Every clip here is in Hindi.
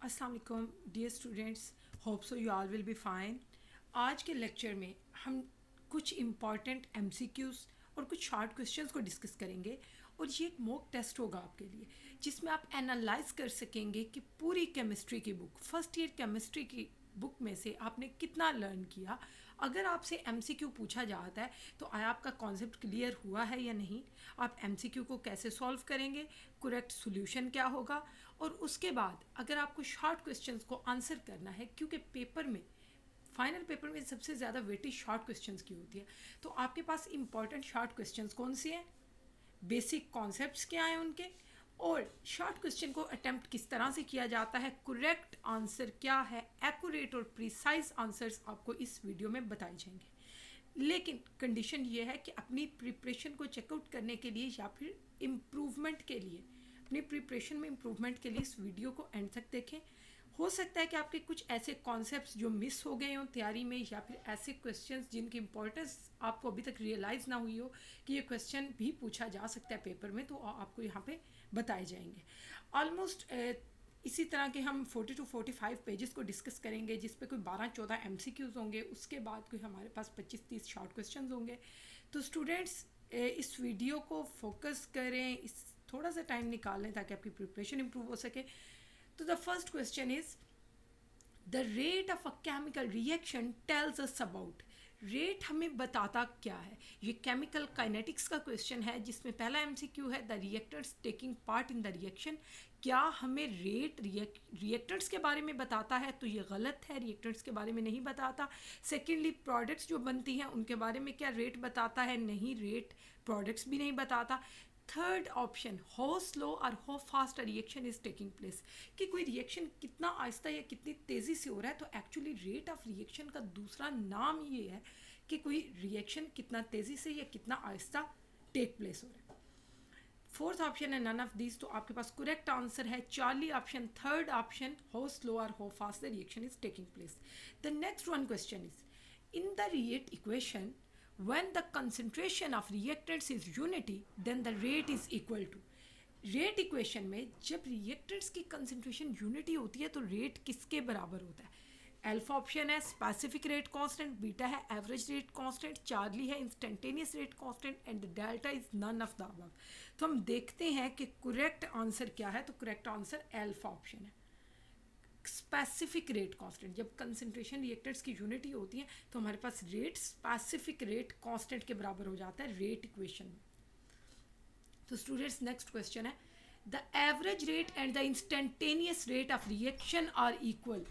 अस्सलाम वालेकुम dear students, hope so you all will be fine. आज के लेक्चर में हम कुछ इम्पॉर्टेंट एमसीक्यूज़ और कुछ शॉर्ट क्वेश्चंस को डिस्कस करेंगे और ये एक मॉक टेस्ट होगा आपके लिए जिसमें आप एनालाइज कर सकेंगे कि पूरी केमिस्ट्री की बुक, फर्स्ट ईयर केमिस्ट्री की बुक में से आपने कितना लर्न किया। अगर आपसे एमसीक्यू पूछा जाता है तो आया आपका कॉन्सेप्ट क्लियर हुआ है या नहीं, आप एमसीक्यू को कैसे सॉल्व करेंगे, करेक्ट सॉल्यूशन क्या होगा, और उसके बाद अगर आपको शॉर्ट क्वेश्चंस को आंसर करना है, क्योंकि पेपर में फाइनल पेपर में सबसे ज़्यादा वेटेज शॉर्ट क्वेश्चंस की होती है, तो आपके पास इंपॉर्टेंट शॉर्ट क्वेश्चंस कौन से हैं, बेसिक कॉन्सेप्ट्स क्या हैं उनके, और शॉर्ट क्वेश्चन को अटेम्प्ट किस तरह से किया जाता है, करेक्ट आंसर क्या है, एक्यूरेट और प्रिसाइज आंसर्स आपको इस वीडियो में बताए जाएंगे। लेकिन कंडीशन ये है कि अपनी प्रिपरेशन को चेकआउट करने के लिए या फिर इम्प्रूवमेंट के लिए, अपनी प्रिपरेशन में इम्प्रूवमेंट के लिए इस वीडियो को एंड तक देखें। हो सकता है कि आपके कुछ ऐसे कॉन्सेप्ट्स जो मिस हो गए हों तैयारी में, या फिर ऐसे क्वेश्चंस जिनकी इंपॉर्टेंस आपको अभी तक रियलाइज़ ना हुई हो कि ये क्वेश्चन भी पूछा जा सकता है पेपर में, तो आपको यहाँ पे बताए जाएंगे। ऑलमोस्ट इसी तरह के हम 40 to 45 पेजेस को डिस्कस करेंगे, जिस पे कोई 12-14 एमसीक्यूज़ होंगे, उसके बाद कोई हमारे पास 25-30 शॉर्ट क्वेश्चंस होंगे। तो स्टूडेंट्स इस वीडियो को फोकस करें, इस थोड़ा सा टाइम निकालें ताकि आपकी प्रिपरेशन इंप्रूव हो सके। तो the first question is the rate of a chemical reaction tells us about. Rate हमें बताता क्या है। ये केमिकल काइनेटिक्स का क्वेश्चन है जिसमें पहला एमसीक्यू है the reactors taking part in the reaction. क्या हमें रेट रिएक्टर्स के बारे में बताता है? तो ये गलत है, रिएक्टर्स के बारे में नहीं बताता। सेकेंडली, प्रोडक्ट्स जो बनती हैं उनके बारे में क्या रेट बताता है? नहीं, रेट प्रोडक्ट्स भी नहीं बताता। थर्ड ऑप्शन, हाउ स्लो और how fast a reaction is taking place, कि कोई रिएक्शन कितना आहिस्ता या कितनी तेज़ी से हो रहा है। तो एक्चुअली रेट ऑफ रिएक्शन का दूसरा नाम ये है कि कोई रिएक्शन कितना तेज़ी से या कितना आहिस्ता टेक प्लेस हो रहा है। फोर्थ ऑप्शन है नन ऑफ दीज, तो आपके पास करेक्ट आंसर है Charlie option, third option, how slow और how fast the reaction is taking place. The next one question is in the rate equation when the concentration of reactants is unity then the rate is equal to। Rate equation में जब रिएक्टेंट्स की कंसंट्रेशन यूनिटी होती है तो रेट किसके बराबर होता है? अल्फा ऑप्शन है स्पेसिफिक रेट कांस्टेंट, बीटा है एवरेज रेट कांस्टेंट, चार्ली है instantaneous rate constant and delta is none of the above. तो हम देखते हैं कि करेक्ट आंसर क्या है। तो करेक्ट आंसर अल्फा ऑप्शन है, स्पेसिफिक रेट कांस्टेंट। जब कंसंट्रेशन रिएक्टर्स की यूनिटी होती है तो हमारे पास रेट स्पेसिफिक रेट कांस्टेंट के बराबर हो जाता है रेट इक्वेशन में। तो स्टूडेंट्स नेक्स्ट क्वेश्चन है the average rate and the instantaneous rate of reaction are equal.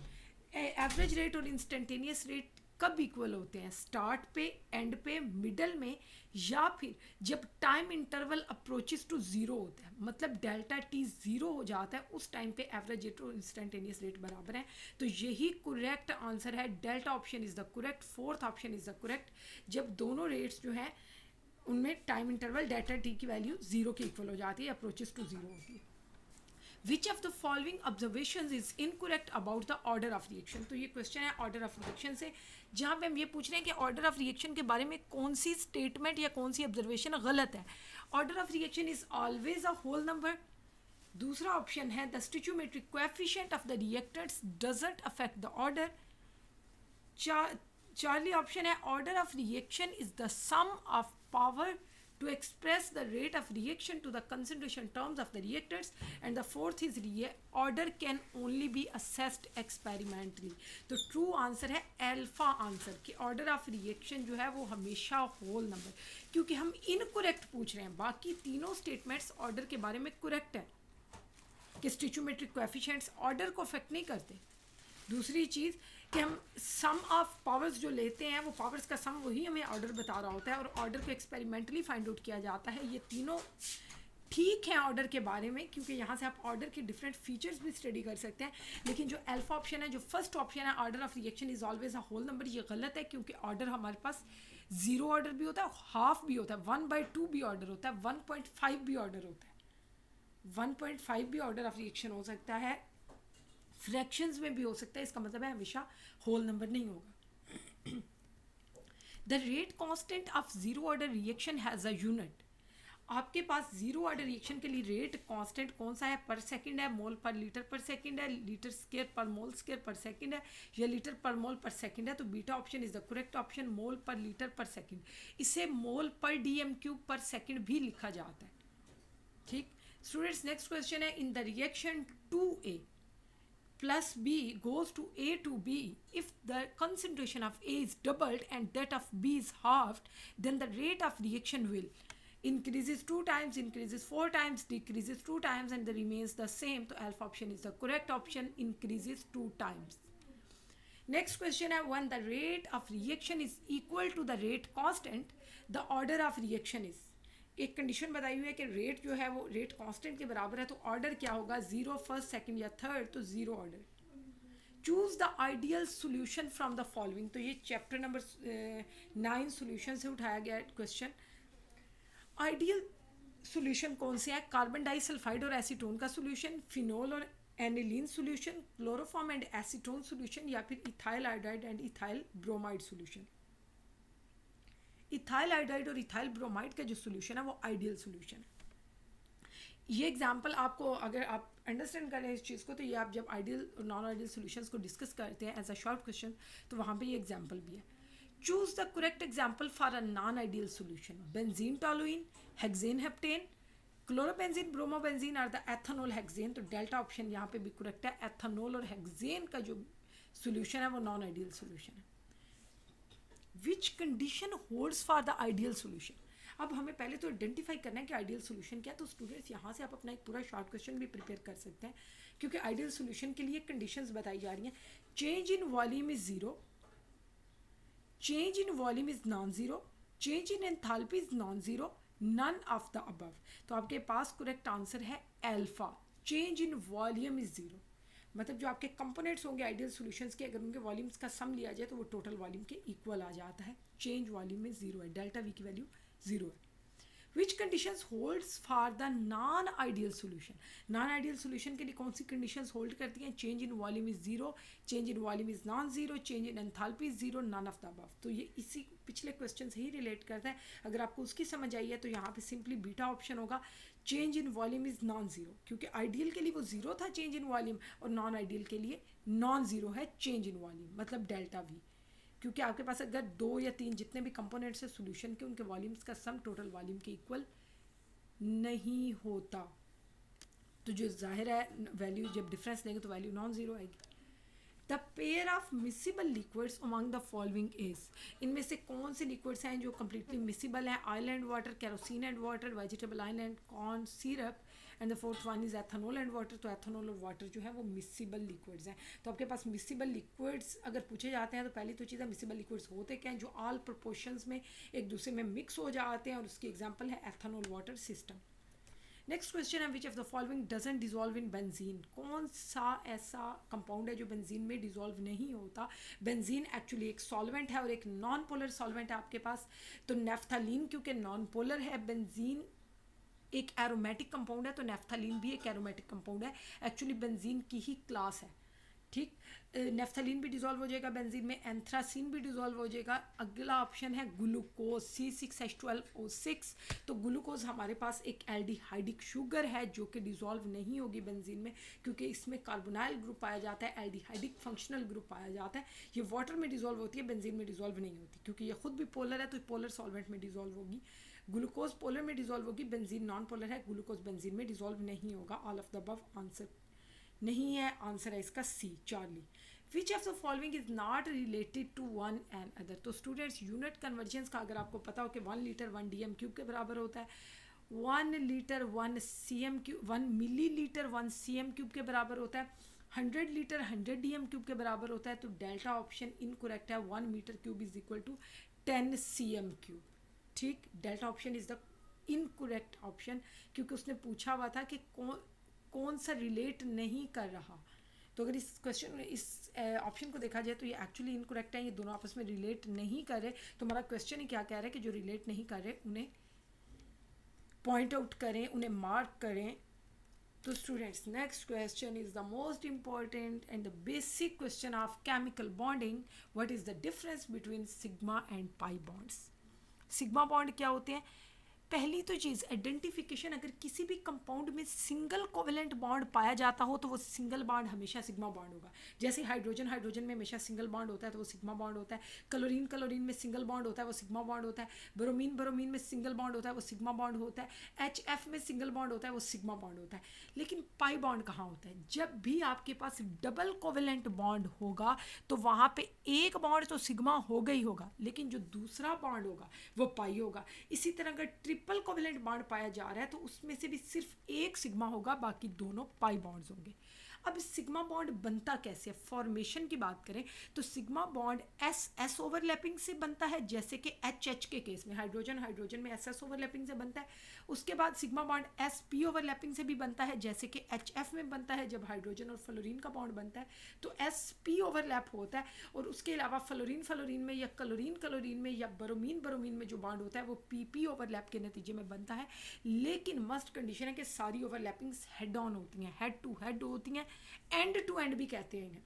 Average rate और इंस्टेंटेनियस रेट कब इक्वल होते हैं? स्टार्ट पे, एंड पे, मिडल में, या फिर जब time interval approaches to zero होता है, मतलब डेल्टा टी ज़ीरो हो जाता है, उस टाइम पे एवरेज रेट और इंस्टेंटेनियस रेट बराबर है। तो यही करेक्ट आंसर है, delta option is the correct, fourth option is the correct. जब दोनों रेट्स जो हैं उनमें टाइम इंटरवल डेल्टा टी की वैल्यू ज़ीरो के इक्वल हो जाती है, अप्रोचेस टू ज़ीरो होती है। Which of the following observation is incorrect about the order of reaction. तो ये क्वेश्चन है ऑर्डर ऑफ रिएक्शन से, जहाँ पे हम ये पूछ रहे हैं कि ऑर्डर ऑफ रिएक्शन के बारे में कौन सी स्टेटमेंट या कौन सी ऑब्जर्वेशन गलत है। Order of reaction is always a whole number. दूसरा ऑप्शन है the stoichiometric coefficient of the reactants doesn't affect the order. Charlie option है order of reaction is the sum of power to express the rate of reaction to the concentration terms of the reactors, and the fourth is order can only be assessed experimentally। तो ट्रू आंसर है अल्फा आंसर कि ऑर्डर ऑफ रिएक्शन जो है वो हमेशा होल नंबर, क्योंकि हम इनकरेक्ट पूछ रहे हैं, बाकी तीनों स्टेटमेंट्स ऑर्डर के बारे में करेक्ट है कि स्टिचोमेट्रिक कोएफिशिएंट्स ऑर्डर को अफेक्ट नहीं करते। दूसरी चीज़ कि हम सम ऑफ पावर्स जो लेते हैं वो पावर्स का सम वही हमें ऑर्डर बता रहा होता है, और ऑर्डर को एक्सपेरिमेंटली फाइंड आउट किया जाता है। ये तीनों ठीक है ऑर्डर के बारे में, क्योंकि यहाँ से आप ऑर्डर के डिफरेंट फीचर्स भी स्टडी कर सकते हैं। लेकिन जो अल्फा ऑप्शन है, जो फर्स्ट ऑप्शन है order of reaction is always a whole number, ये गलत है, क्योंकि ऑर्डर हमारे पास जीरो ऑर्डर भी होता है, हाफ भी होता है, 1/2 भी ऑर्डर होता है, 1.5 भी ऑर्डर होता है, 1.5 भी ऑर्डर ऑफ रिएक्शन हो सकता है, फ्रैक्शंस में भी हो सकता है। इसका मतलब है हमेशा होल नंबर नहीं होगा। The rate constant of zero order reaction has a unit. आपके पास जीरो ऑर्डर रिएक्शन के लिए रेट कांस्टेंट कौन सा है, पर सेकंड है, मोल पर लीटर पर सेकंड है, लीटर स्क्वायर पर मोल स्क्वायर पर सेकंड है, या लीटर पर मोल पर सेकंड है। तो beta option is the correct option, mole per litre पर सेकंड। इसे मोल पर डीएम क्यूब पर सेकंड भी लिखा जाता है। ठीक स्टूडेंट्स, नेक्स्ट क्वेश्चन है, in the reaction 2A plus B goes to A to B, if the concentration of A is doubled and that of B is halved, then the rate of reaction will increases 2 times, increases 4 times, decreases 2 times, and the remains the same. So alpha option is the correct option, increases 2 times. Next question है, when the rate of reaction is equal to the rate constant, the order of reaction is, एक कंडीशन बताई हुई है कि रेट जो है वो रेट कांस्टेंट के बराबर है, तो ऑर्डर क्या होगा, जीरो, फर्स्ट, सेकंड या थर्ड, तो zero order. Choose the ideal solution from the following, तो ये चैप्टर नंबर 9 सोल्यूशन से उठाया गया क्वेश्चन। आइडियल सोल्यूशन कौन से है, कार्बन डाइसल्फाइड और एसीटोन का सोल्यूशन, फिनोल और aniline solution, chloroform and acetone solution, या फिर ethyl iodide and ethyl bromide solution. Ethyl iodide और इथाइल ब्रोमाइड का जो सोल्यूशन है वो आइडियल सोल्यूशन है। ये एग्जांपल आपको, अगर आप अंडरस्टैंड करें इस चीज़ को, तो ये आप जब आइडियल और नॉन आइडियल सॉल्यूशंस को डिस्कस करते हैं एज अ शॉर्ट क्वेश्चन, तो वहाँ पे ये एग्जांपल भी है। Choose the correct example for a non ideal solution, benzene toluene, hexane heptane, chlorobenzene, bromobenzene और द एथेनॉल हेक्सेन। तो डेल्टा ऑप्शन यहाँ पे भी करेक्ट है, एथेनॉल और हेक्सेन का जो सोल्यूशन है वो नॉन आइडियल सोल्यूशन है। Which condition holds for the ideal solution, अब हमें पहले तो आइडेंटिफाई करना है कि आइडियल सोल्यूशन क्या है। तो स्टूडेंट्स यहाँ से आप अपना एक पूरा शॉर्ट क्वेश्चन भी प्रिपेयर कर सकते हैं, क्योंकि आइडियल सोल्यूशन के लिए कंडीशंस बताई जा रही हैं। Change in volume is zero, change in volume is non zero, change in enthalpy is non zero, none of the above. तो आपके पास करेक्ट आंसर है alpha, change in volume is zero. मतलब जो आपके कंपोनेंट्स होंगे आइडियल सॉल्यूशंस के, अगर उनके वॉल्यूम्स का सम लिया जाए तो वो टोटल वॉल्यूम के इक्वल आ जाता है। चेंज वॉल्यूम में जीरो है, डेल्टा वी की वैल्यू जीरो है। Which conditions holds for the non ideal solution, non ideal solution के लिए कौन सी कंडीशंस होल्ड करती हैं, change in volume is zero, change in volume is non zero, change in enthalpy is zero, none of the above. तो ये इसी पिछले क्वेश्चन से ही रिलेट करता है। अगर आपको उसकी समझ आई है तो यहाँ पे सिंपली बीटा ऑप्शन होगा, change in volume is non zero, क्योंकि आइडियल के लिए वो जीरो था चेंज इन वॉल्यूम, और नॉन आइडियल के लिए नॉन जीरो है चेंज इन वॉल्यूम, मतलब डेल्टा वी। क्योंकि आपके पास अगर 2 या 3 जितने भी कंपोनेंट्स है सोल्यूशन के, उनके वॉल्यूम्स का सम टोटल वॉल्यूम के इक्वल नहीं होता, तो जो जाहिर है वैल्यू जब डिफरेंस लेंगे तो वैल्यू नॉन जीरो आएगी। The pair of miscible liquids among the following is, इनमें से कौन से लिक्विड्स हैं जो कम्प्लीटली मिसिबल हैं, oil and water, kerosene and water, vegetable oil and corn syrup, and the fourth one is ethanol and water. तो एथेनॉल और वाटर जो है वो मिसिबल लिक्विड्स हैं। तो आपके पास मिसिबल लिक्विड्स अगर पूछे जाते हैं तो पहली तो चीज़ है मिसिबल लिक्विड्स होते क्या हैं, जो ऑल प्रोपोर्शंस में एक दूसरे में मिक्स हो जाते हैं, और उसकी एग्जांपल है ethanol water system. Next question है, which of the following doesn't dissolve in benzene, कौन सा ऐसा कंपाउंड है जो बेंजीन में डिजॉल्व नहीं होता। बेंजीन एक्चुअली एक सॉल्वेंट है और एक नॉन पोलर सॉल्वेंट है आपके पास। तो नेफ्थालीन क्योंकि नॉन पोलर है, बेंजीन एक एरोमेटिक कंपाउंड है, तो नेफ्थालीन भी एक एरोमेटिक कंपाउंड है, एक्चुअली बेंजीन की ही क्लास है। ठीक, नेफ्थालीन भी डिजॉल्व हो जाएगा बेंजीन में, एंथ्रासीन भी डिजॉल्व हो जाएगा। अगला ऑप्शन है ग्लूकोज, C6H12O6। तो ग्लूकोज हमारे पास एक एल्डिहाइडिक शुगर है जो कि डिजॉल्व नहीं होगी बेंजीन में, क्योंकि इसमें कार्बोनाइल ग्रुप पाया जाता है, एल्डिहाइडिक फंक्शनल ग्रुप पाया जाता है। ये वाटर में डिजॉल्व होती है, बेंजीन में डिजॉल्व नहीं होती, क्योंकि ये खुद भी पोलर है तो पोलर सॉल्वेंट में डिजॉल्व होगी। ग्लूकोज पोलर में डिजॉल्व होगी, बेंजीन नॉन पोलर है, ग्लूकोज बेंजीन में डिजॉल्व नहीं होगा। All of the above answer नहीं है, आंसर है इसका C, Charlie. Which of the following is not related to one and other. तो स्टूडेंट्स यूनिट कन्वर्जेंस का अगर आपको पता हो कि 1 लीटर 1 DM क्यूब के बराबर होता है, 1 लीटर 1 CM क्यूब, 1 मिली लीटर 1 CM क्यूब के बराबर होता है, 100 लीटर 100 DM क्यूब के बराबर होता है। तो डेल्टा ऑप्शन इनकरेक्ट है, 1 metre cube is equal to 10 CM cube. ठीक, delta option is the incorrect option, क्योंकि उसने पूछा हुआ था कि कौन सा रिलेट नहीं कर रहा। तो अगर इस क्वेश्चन इस ऑप्शन को देखा जाए तो ये एक्चुअली इनकरेक्ट है, ये दोनों आपस में रिलेट नहीं कर रहे। तो हमारा क्वेश्चन ही क्या कह रहा है कि जो रिलेट नहीं कर रहे उन्हें पॉइंट आउट करें, उन्हें मार्क करें। तो students, next question is the most important and the basic question of chemical bonding. What is the difference between sigma and pi bonds. Sigma bond क्या होते हैं, पहली तो चीज़ आइडेंटिफिकेशन, अगर किसी भी कंपाउंड में सिंगल कोवेलेंट बॉन्ड पाया जाता हो तो वो सिंगल बॉन्ड हमेशा सिग्मा बॉन्ड होगा। जैसे हाइड्रोजन में हमेशा सिंगल बॉन्ड होता है तो वो सिग्मा बॉन्ड होता है, क्लोरीन में सिंगल बॉन्ड होता है वो सिग्मा बॉन्ड होता है, ब्रोमीन में सिंगल बॉन्ड होता है वो सिग्मा बॉन्ड होता है, HF में सिंगल बॉन्ड होता है वो सिग्मा बॉन्ड होता है। लेकिन पाई बॉन्ड कहाँ होता है? जब भी आपके पास डबल कोवेलेंट बॉन्ड होगा तो वहाँ पे एक बॉन्ड तो सिग्मा होगा ही होगा, लेकिन जो दूसरा बॉन्ड होगा वो पाई होगा। इसी तरह अगर ट्रिपल कोवेलेंट बॉन्ड पाया जा रहा है तो उसमें से भी सिर्फ एक सिग्मा होगा, बाकी दोनों पाई बॉन्ड्स होंगे। अब सिग्मा बॉन्ड बनता कैसे है? फॉर्मेशन की बात करें तो सिग्मा बॉन्ड एस ओवरलैपिंग से बनता है, जैसे कि एच के केस में हाइड्रोजन में एस ओवरलैपिंग से बनता है। उसके बाद सिग्मा बॉन्ड SP ओवरलैपिंग से भी बनता है, जैसे कि HF में बनता है। जब हाइड्रोजन और फ्लोरीन का बॉन्ड बनता है तो SP ओवरलैप होता है, और उसके अलावा फ्लोरीन में या क्लोरीन में या ब्रोमीन में जो बॉन्ड होता है वो PP ओवरलैप के नतीजे में बनता है। लेकिन मस्ट कंडीशन है कि सारी ओवरलैपिंग्स हेड ऑन होती हैं, हेड टू हेड होती हैं, एंड टू एंड भी कहते हैं इन्हें।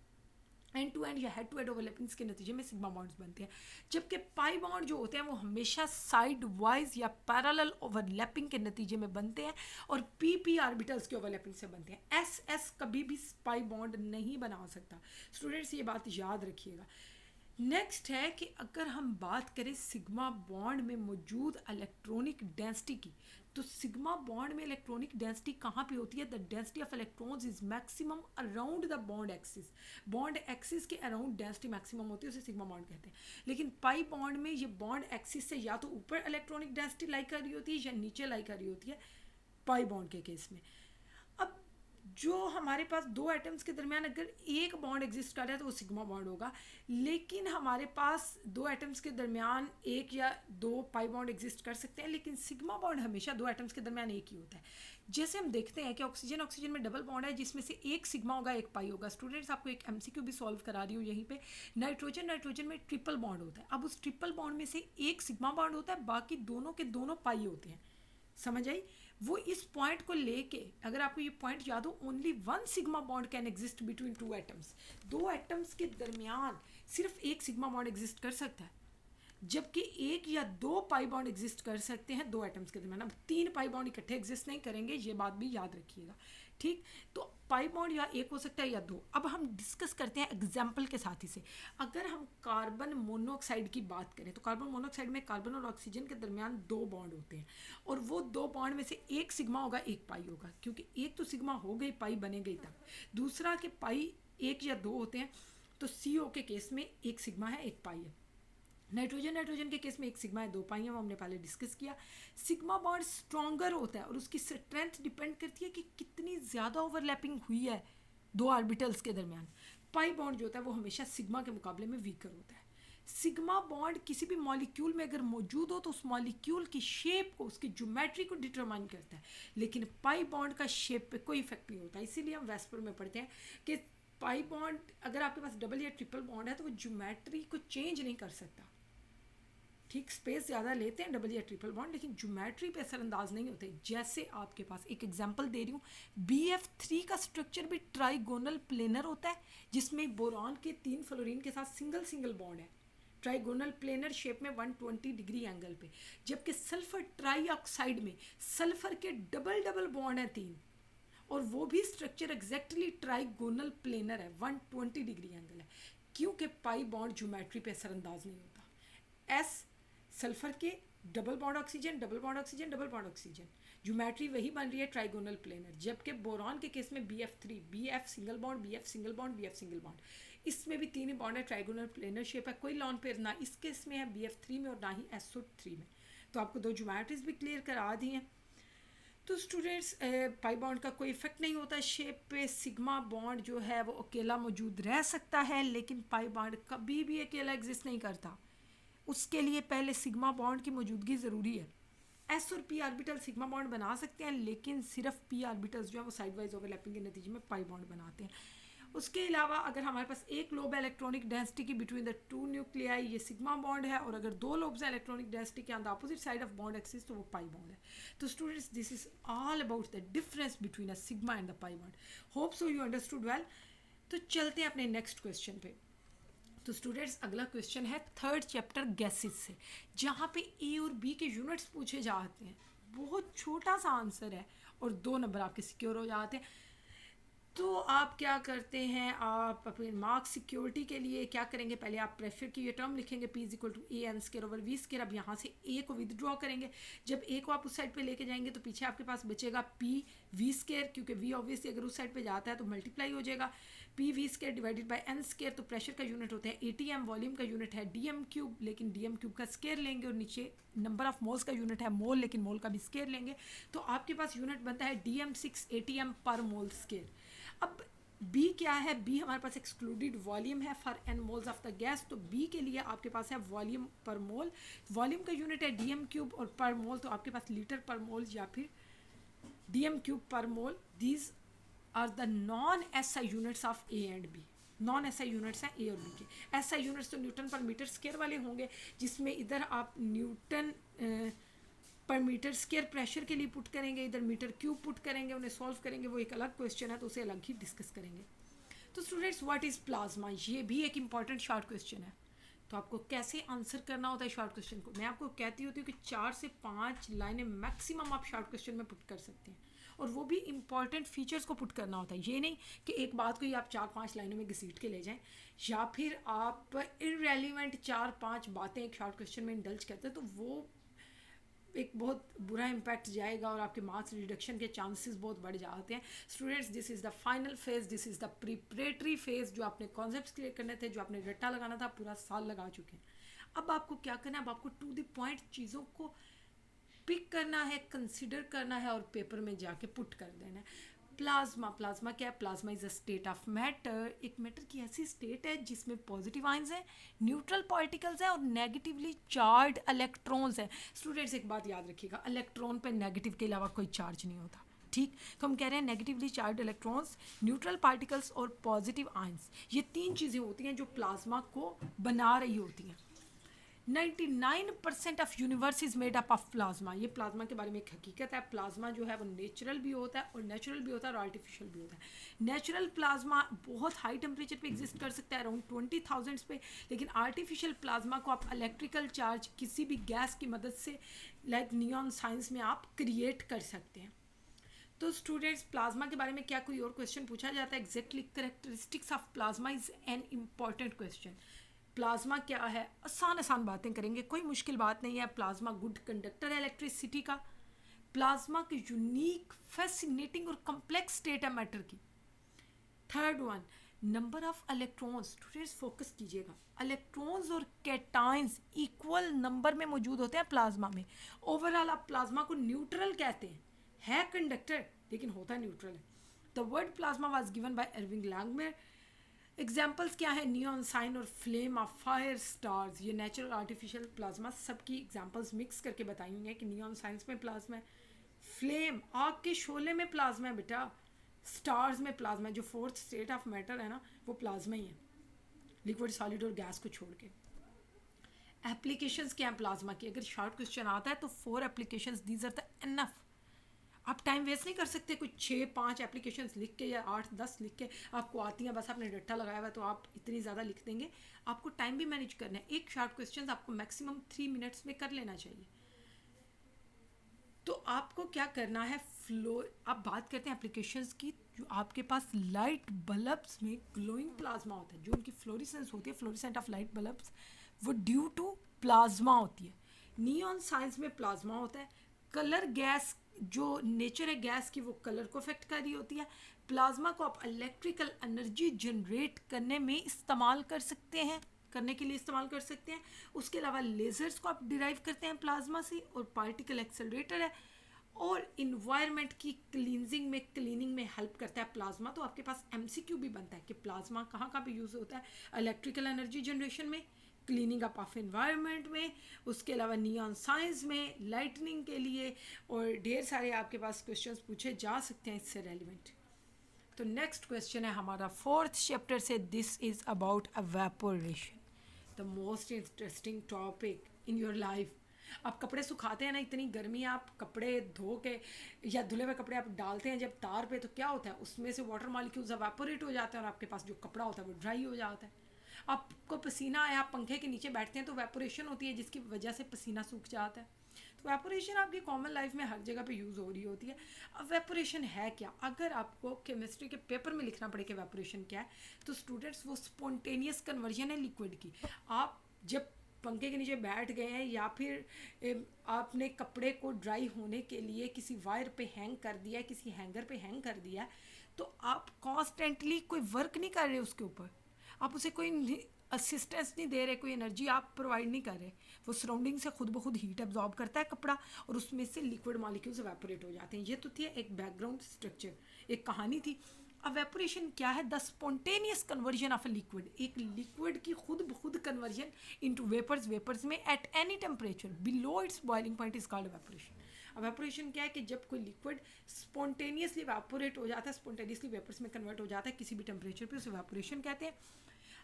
एंड टू एंड या हेड टू हेड ओवरलैपिंग्स के नतीजे में सिग्मा बॉन्ड्स बनते हैं। जबकि पाई बॉन्ड जो होते हैं वो हमेशा साइड वाइज या पैरेलल ओवरलैपिंग के नतीजे में बनते हैं, और PP ऑर्बिटल्स के ओवरलैपिंग से बनते हैं। SS कभी भी पाई बॉन्ड नहीं बना सकता। स्टूडेंट्स ये बात याद रखिएगा। नेक्स्ट है कि अगर हम बात करें सिग्मा बॉन्ड में मौजूद इलेक्ट्रॉनिक डेंसिटी की, तो सिग्मा बॉन्ड में इलेक्ट्रॉनिक डेंसिटी कहाँ पे होती है? The density of electrons is maximum around the bond axis. Bond axis के अराउंड डेंसिटी मैक्सिमम होती है, उसे सिग्मा बॉन्ड कहते हैं। लेकिन पाई बॉन्ड में ये बॉन्ड एक्सिस से या तो ऊपर इलेक्ट्रॉनिक डेंसिटी लाई कर रही होती है या नीचे लाई कर रही होती है पाई बॉन्ड के केस में। अब जो हमारे पास दो एटम्स के दरमियान अगर एक बॉन्ड एग्जिस्ट कर रहा है तो वो सिग्मा बॉन्ड होगा, लेकिन हमारे पास दो एटम्स के दरमियान एक या दो पाई बॉन्ड एग्जिस्ट कर सकते हैं, लेकिन सिग्मा बॉन्ड हमेशा दो एटम्स के दरमियान एक ही होता है। जैसे हम देखते हैं कि ऑक्सीजन में डबल बॉन्ड है जिसमें से एक सिग्मा होगा एक पाई होगा। स्टूडेंट्स आपको एक MCQ भी सॉल्व करा रही हूँ यहीं पे। नाइट्रोजन में ट्रिपल बॉन्ड होता है। अब उस ट्रिपल बॉन्ड में से एक सिग्मा बॉन्ड होता है, बाकी दोनों के दोनों पाई होते हैं। समझ आई? वो इस पॉइंट को लेके, अगर आपको ये पॉइंट याद हो, only one sigma bond can exist between two atoms. दो एटम्स के दरमियान सिर्फ एक सिग्मा बॉन्ड एग्जिस्ट कर सकता है, जबकि एक या दो पाई बॉन्ड एग्जिस्ट कर सकते हैं दो एटम्स के दरमियान। अब तीन पाई बॉन्ड इकट्ठे एग्जिस्ट नहीं करेंगे, ये बात भी याद रखिएगा। ठीक, तो पाई बॉन्ड या एक हो सकता है या दो। अब हम डिस्कस करते हैं एग्जाम्पल के साथ ही से। अगर हम कार्बन मोनोऑक्साइड की बात करें तो कार्बन मोनोऑक्साइड में कार्बन और ऑक्सीजन के दरमियान दो बॉन्ड होते हैं, और वो दो बॉन्ड में से एक सिग्मा होगा एक पाई होगा, क्योंकि एक तो सिग्मा हो गई पाई बने गई तब। दूसरा के पाई एक या दो होते हैं, तो CO के केस में एक सिग्मा है एक पाई है। नाइट्रोजन के केस में एक सिग्मा है दो पाई है, वो हमने पहले डिस्कस किया। सिग्मा बॉन्ड स्ट्रॉन्गर होता है और उसकी स्ट्रेंथ डिपेंड करती है कि कितनी ज़्यादा ओवरलैपिंग हुई है दो ऑर्बिटल्स के दरमियान। पाई बॉन्ड जो होता है वो हमेशा सिग्मा के मुकाबले में वीकर होता है। सिग्मा बॉन्ड किसी भी मॉलिक्यूल में अगर मौजूद हो तो उस मॉलिक्यूल की शेप को, उसकी ज्योमेट्री को डिटरमाइन करता है, लेकिन पाई बॉन्ड का शेप पे कोई इफेक्ट नहीं होता। इसीलिए हम वेस्पर में पढ़ते हैं कि पाई बॉन्ड अगर आपके पास डबल या ट्रिपल बॉन्ड है तो वो ज्योमेट्री को चेंज नहीं कर सकता। ठीक, स्पेस ज़्यादा लेते हैं डबल या ट्रिपल बॉन्ड, लेकिन ज्योमेट्री पे असरअंदाज नहीं होते। जैसे आपके पास एक एग्जांपल दे रही हूँ, BF3 का स्ट्रक्चर भी ट्राइगोनल प्लेनर होता है, जिसमें बोरॉन के 3 फ्लोरीन के साथ सिंगल बॉन्ड है, ट्राइगोनल प्लेनर शेप में 120 डिग्री एंगल पे। जबकि सल्फर ट्राईऑक्साइड में सल्फर के डबल बॉन्ड हैं 3, और वो भी स्ट्रक्चर एग्जैक्टली ट्राइगोनल प्लेनर है, 120 डिग्री एंगल है, क्योंकि पाई बॉन्ड ज्योमेट्री पे असरअंदाज नहीं होता। S सल्फर के डबल बॉन्ड ऑक्सीजन ज्योमेट्री वही बन रही है ट्राइगोनल प्लेनर। जबकि बोरॉन के केस में BF3 BF सिंगल बॉन्ड, इसमें भी 3 ही बॉन्ड है, ट्राइगोनल प्लेनर शेप है, कोई लॉन पेयर ना इस केस में है BF3 में और ना ही SO3 में। तो आपको दो ज्योमेट्रीज भी क्लियर करा दी हैं। तो स्टूडेंट्स, पाई बॉन्ड का कोई इफेक्ट नहीं होता शेप पे। सिग्मा बॉन्ड जो है वो अकेला मौजूद रह सकता है, लेकिन पाई बॉन्ड कभी भी अकेला एग्जिस्ट नहीं करता। उसके लिए पहले सिग्मा बॉन्ड की मौजूदगी ज़रूरी है। S और P ऑर्बिटल सिग्मा बॉन्ड बना सकते हैं, लेकिन सिर्फ P ऑर्बिटल्स जो है वो साइड वाइज ओवरलैपिंग के नतीजे में पाई बॉन्ड बनाते हैं। उसके अलावा अगर हमारे पास एक लोब है इलेक्ट्रॉनिक डेंसिटी की बिटवीन द टू न्यूक्लियाई, ये सिग्मा बॉन्ड है, और अगर दो लोब्स हैं इलेक्ट्रॉनिक डेंसिटी के on the opposite side of bond axis तो वो पाई बॉन्ड है। तो students, this is all about the difference between a sigma and the pi bond. Hope so you understood well. तो चलते हैं अपने नेक्स्ट क्वेश्चन पे। तो स्टूडेंट्स, अगला क्वेश्चन है थर्ड चैप्टर गैसेस से, जहाँ पे A और B के यूनिट्स पूछे जाते हैं। बहुत छोटा सा आंसर है और 2 नंबर आपके सिक्योर हो जाते हैं। तो आप क्या करते हैं, आप अपने मार्क्स सिक्योरिटी के लिए क्या करेंगे, पहले आप प्रेशर की ये टर्म लिखेंगे P is equal to a n square over v square. अब यहाँ से ए को विदड्रॉ करेंगे, जब ए को आप उस साइड पे लेके जाएंगे तो पीछे आपके पास बचेगा P वी स्केयर, क्योंकि वी ऑब्वियसली अगर उस साइड पे जाता है तो मल्टीप्लाई हो जाएगा P v square divided by n square. तो प्रेशर का यूनिट होता है ATM, वॉल्यूम का यूनिट है DM क्यूब, लेकिन DM क्यूब का स्केयर लेंगे, और नीचे नंबर ऑफ मोल्स का यूनिट है मोल, लेकिन मोल का भी स्केयर लेंगे। तो आपके पास यूनिट बनता है DM6 ATM पर मोल स्केयर। अब B क्या है, B हमारे पास एक्सक्लूडेड वॉल्यूम है for n moles of the gas. तो B के लिए आपके पास है वॉल्यूम पर मोल, वॉल्यूम का यूनिट है DM क्यूब, और पर मोल तो आपके पास लीटर पर मोल या फिर DM cube per mole. These are the non SI units of A and B। Non SI units हैं A और B के। SI यूनिट्स तो न्यूटन पर मीटर स्क्वायर वाले होंगे, जिसमें इधर आप Newton per metre square pressure के लिए पुट करेंगे, इधर मीटर क्यूब पुट करेंगे, उन्हें सॉल्व करेंगे, वो एक अलग क्वेश्चन है, तो उसे अलग ही डिस्कस करेंगे। तो स्टूडेंट्स, व्हाट इज़ प्लाज्मा, ये भी एक इंपॉर्टेंट शॉर्ट क्वेश्चन है। तो आपको कैसे आंसर करना होता है शॉर्ट क्वेश्चन को, मैं आपको कहती होती हूँ कि 4 से 5 लाइनें मैक्सिमम आप शॉर्ट क्वेश्चन में पुट कर सकते हैं, और वो भी इंपॉर्टेंट फीचर्स को पुट करना होता है। ये नहीं कि एक बात को ही आप 4-5 लाइनों में घसीट के ले जाएं, या फिर आप इररेलेवेंट 4-5 बातें एक शॉर्ट क्वेश्चन में इंडल्ज करते हैं, तो वो एक बहुत बुरा इम्पैक्ट जाएगा और आपके मार्क्स रिडक्शन के चांसेस बहुत बढ़ जाते हैं। Students, this is the final phase, this is the preparatory phase. जो आपने कॉन्सेप्ट्स क्लियर करने थे, जो आपने रट्टा लगाना था, पूरा साल लगा चुके हैं। अब आपको क्या करना है, अब आपको टू द पॉइंट चीज़ों को पिक करना है, कंसिडर करना है और पेपर में जाके पुट कर देना है। प्लाज्मा, प्लाज्मा क्या है, plasma is a state of matter. एक मैटर की ऐसी स्टेट है जिसमें पॉजिटिव आयंस हैं, न्यूट्रल पार्टिकल्स हैं और नेगेटिवली चार्ज इलेक्ट्रॉन्स हैं। स्टूडेंट्स, एक बात याद रखिएगा, इलेक्ट्रॉन पे नेगेटिव के अलावा कोई चार्ज नहीं होता, ठीक। तो हम कह रहे हैं negatively charge electrons, neutral particles और पॉजिटिव आयंस, ये 3 चीज़ें होती हैं जो प्लाज्मा को बना रही होती हैं। 99% of universe is made up of plasma. ये प्लाज्मा के बारे में एक हकीकत है। प्लाज्मा जो है वो नेचुरल भी होता है और नेचुरल भी होता है और आर्टिफिशियल भी होता है। नेचुरल प्लाज्मा बहुत हाई टेम्परेचर पे एग्जिस्ट कर सकता है, अराउंड 20,000 पे, लेकिन आर्टिफिशियल प्लाज्मा को आप इलेक्ट्रिकल चार्ज किसी भी गैस की मदद से, लाइक नियॉन साइंस में, आप क्रिएट कर सकते हैं। तो स्टूडेंट्स, प्लाज्मा के बारे में क्या कोई और क्वेश्चन पूछा जाता है, exactly characteristics of plasma is an important question. Plasma क्या है, आसान आसान बातें करेंगे, कोई मुश्किल बात नहीं है। प्लाज्मा गुड कंडक्टर है इलेक्ट्रिसिटी का। प्लाज्मा की यूनिक, फैसिनेटिंग और कम्प्लेक्स स्टेट है मैटर की। Third one, number of electrons. Students focus कीजिएगा, इलेक्ट्रॉन्स और कैटाइंस इक्वल नंबर में मौजूद होते हैं प्लाज्मा में। ओवरऑल आप प्लाज्मा को न्यूट्रल कहते हैं, है कंडक्टर लेकिन होता न्यूट्रल है। The word plasma was given by Irving Langmuir. Examples क्या है, नियॉन साइन और फ्लेम ऑफ फायर स्टार्स। ये नेचुरल आर्टिफिशियल प्लाज्मा सबकी एग्जाम्पल्स मिक्स करके बताई हुई हैं कि नियॉन साइंस में प्लाज्मा है, फ्लेम आग के शोले में प्लाज्मा है बेटा, स्टार्स में प्लाज्मा है। जो फोर्थ स्टेट ऑफ मैटर है ना, वो प्लाज्मा ही है, लिक्विड, सॉलिड और गैस को छोड़ के। एप्लीकेशंस क्या है प्लाज्मा की, अगर शॉर्ट क्वेश्चन आता है तो 4 applications, these are the enough. आप टाइम वेस्ट नहीं कर सकते कुछ 6-5 एप्लीकेशंस लिख के या 8-10 लिख के आपको आती हैं, बस आपने रट्टा लगाया हुआ है तो आप इतनी ज़्यादा लिख देंगे। आपको टाइम भी मैनेज करना है, एक शॉर्ट क्वेश्चन आपको मैक्सिमम 3 मिनट्स में कर लेना चाहिए। तो आपको क्या करना है, फ्लो, आप बात करते हैं एप्लीकेशंस की। जो आपके पास लाइट बल्ब्स में ग्लोइंग प्लाज्मा होता है, जो उनकी फ्लोरिसेंस होती है, फ्लोरिसेंट ऑफ लाइट बल्ब्स, वो ड्यू टू प्लाज्मा होती है। नियॉन साइंस में प्लाज्मा होता है। कलर गैस, जो नेचर है गैस की, वो कलर को अफेक्ट कर रही होती है। प्लाज्मा को आप इलेक्ट्रिकल एनर्जी जनरेट करने में इस्तेमाल कर सकते हैं, करने के लिए इस्तेमाल कर सकते हैं। उसके अलावा लेज़र्स को आप डिराइव करते हैं प्लाज्मा से, और पार्टिकल एक्सेलरेटर है, और इन्वायरमेंट की क्लीनिंग में हेल्प करता है प्लाज्मा। तो आपके पास MCQ भी बनता है कि प्लाज्मा कहाँ कहाँ पे यूज़ होता है, इलेक्ट्रिकल एनर्जी जनरेशन में, क्लीनिंग अप ऑफ इन्वायरमेंट में, उसके अलावा नियॉन साइंस में, लाइटनिंग के लिए, और ढेर सारे आपके पास क्वेश्चंस पूछे जा सकते हैं इससे रेलिवेंट। तो नेक्स्ट क्वेश्चन है हमारा 4th चैप्टर से, this is about evaporation, the most interesting topic in your life. आप कपड़े सुखाते हैं ना, इतनी गर्मी, आप कपड़े धो के या धुले हुए कपड़े आप डालते हैं जब तार पे, तो क्या होता है, उसमें से वाटर मॉलिक्यूल्स एवेपोरेट हो जाते हैं और आपके पास जो कपड़ा होता है वो ड्राई हो जाता है। आपको पसीना आया, आप पंखे के नीचे बैठते हैं तो वेपोरेशन होती है जिसकी वजह से पसीना सूख जाता है। तो वेपोरेशन आपकी कॉमन लाइफ में हर जगह पे यूज़ हो रही होती है। अब वेपोरेशन है क्या? अगर आपको केमिस्ट्री के पेपर में लिखना पड़े कि वेपोरेशन क्या है, तो स्टूडेंट्स वो स्पॉन्टेनियस कन्वर्जन है लिक्विड की। आप जब पंखे के नीचे बैठ गए हैं या फिर आपने कपड़े को ड्राई होने के लिए किसी वायर पे हैंग कर दिया है, किसी हैंगर पे हैंग कर दिया है, तो आप कॉन्स्टेंटली कोई वर्क नहीं कर रहे उसके ऊपर, आप उसे कोई असिस्टेंस नहीं दे रहे, कोई एनर्जी आप प्रोवाइड नहीं कर रहे। वो सराउंडिंग से खुद ब खुद हीट एब्जॉर्ब करता है कपड़ा और उसमें से लिक्विड मॉलिक्यूल्स एवेपोरेट हो जाते हैं। ये तो थी एक बैकग्राउंड स्ट्रक्चर, एक कहानी थी। अब वेपोरेशन क्या है? The spontaneous conversion of a liquid, एक लिक्विड की खुद ब खुद कन्वर्जन इनटू वेपर्स, वेपर्स में at any temperature below it's boiling point is called evaporation. Evaporation क्या है कि जब कोई लिक्विड स्पॉन्टेनियसली वेपोरेट हो जाता है, स्पॉन्टेनियसली वेपर्स में कन्वर्ट हो जाता है किसी भी टेम्परेचर पे, उसे वेपोरेशन कहते हैं।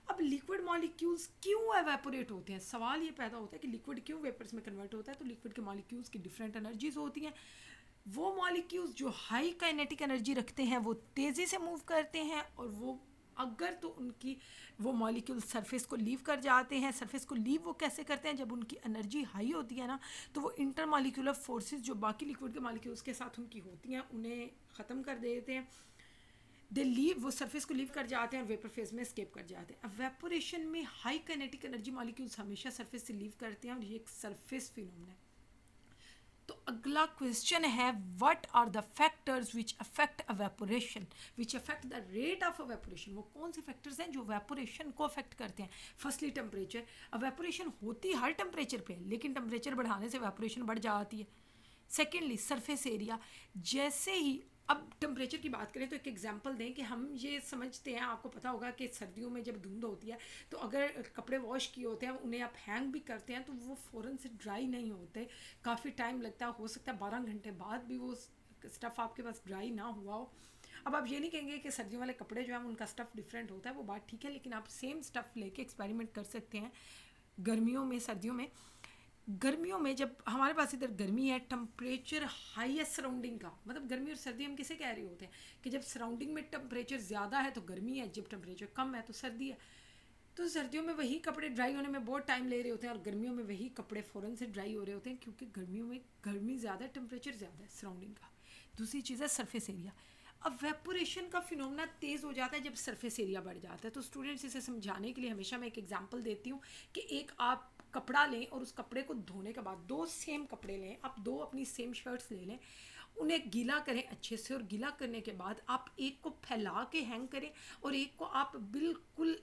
अब लिक्विड मॉलिक्यूल्स क्यों एवेपोरेट होते हैं? सवाल ये पैदा होता है कि लिक्विड क्यों वेपर्स में कन्वर्ट होता है। तो लिक्विड के मॉलिक्यूल्स की डिफरेंट एनर्जीज होती हैं। वो मॉलिक्यूल्स जो हाई काइनेटिक एनर्जी रखते हैं वो तेज़ी से मूव करते हैं, और वो अगर तो उनकी वो मॉलिक्यूल सरफेस को लीव कर जाते हैं। सरफेस को लीव वो कैसे करते हैं? जब उनकी एनर्जी हाई होती है ना, तो वो इंटर मॉलिक्यूलर फोर्सेस जो बाकी लिक्विड के मॉलिक्यूल्स के साथ उनकी होती हैं उन्हें ख़त्म कर देते हैं। दे लीव, वो सरफेस को लीव कर जाते हैं और वेपर फेज में स्केप कर जाते हैं। अब वेपोरेशन में हाई काइनेटिक एनर्जी मॉलिक्यूल्स हमेशा सरफेस से लीव करते हैं और ये एक सरफेस फिनोमेना है। तो अगला क्वेश्चन है, what are the factors which affect evaporation, which affect the rate of evaporation. वो कौन से फैक्टर्स हैं जो वेपोरेशन को अफेक्ट करते हैं? Firstly temperature. एवेपोरेशन होती हर टेम्परेचर पे है, लेकिन टेम्परेचर बढ़ाने से एवेपोरेशन बढ़ जाती है। Secondly surface area. जैसे ही अब टेम्परेचर की बात करें तो एक एग्जांपल दें कि हम ये समझते हैं, आपको पता होगा कि सर्दियों में जब धुंध होती है तो अगर कपड़े वॉश किए होते हैं उन्हें आप हैंग भी करते हैं तो वो फ़ौरन से ड्राई नहीं होते, काफ़ी टाइम लगता है। हो सकता है 12 घंटे बाद भी वो स्टफ़ आपके पास ड्राई ना हुआ हो। अब आप ये नहीं कहेंगे कि सर्दियों वाले कपड़े जो हैं उनका स्टफ़ डिफरेंट होता है, वो बात ठीक है, लेकिन आप सेम स्टफ़ लेके एक्सपेरिमेंट कर सकते हैं गर्मियों में, सर्दियों में। गर्मियों में जब हमारे पास इधर गर्मी है, टेम्परेचर हाई है सराउंडिंग का, मतलब गर्मी और सर्दी हम किसे कह रहे होते हैं कि जब सराउंडिंग में टेम्परेचर ज़्यादा है तो गर्मी है, जब टेम्परेचर कम है तो सर्दी है। तो सर्दियों में वही कपड़े ड्राई होने में बहुत टाइम ले रहे होते हैं और गर्मियों में वही कपड़े फ़ौरन से ड्राई हो रहे होते हैं, क्योंकि गर्मियों में गर्मी ज़्यादा है, टेम्परेचर ज़्यादा है सराउंडिंग का। दूसरी चीज़ है सरफेस एरिया। अब वेपोरेशन का फिनोमेना तेज़ हो जाता है जब सरफेस एरिया बढ़ जाता है। तो स्टूडेंट्स इसे समझाने के लिए हमेशा मैं एक एग्जांपल देती हूँ कि एक आप कपड़ा लें और उस कपड़े को धोने के बाद, दो सेम कपड़े लें, आप दो अपनी सेम शर्ट्स ले लें, उन्हें गीला करें अच्छे से, और गीला करने के बाद आप एक को फैला के हैंग करें और एक को आप बिल्कुल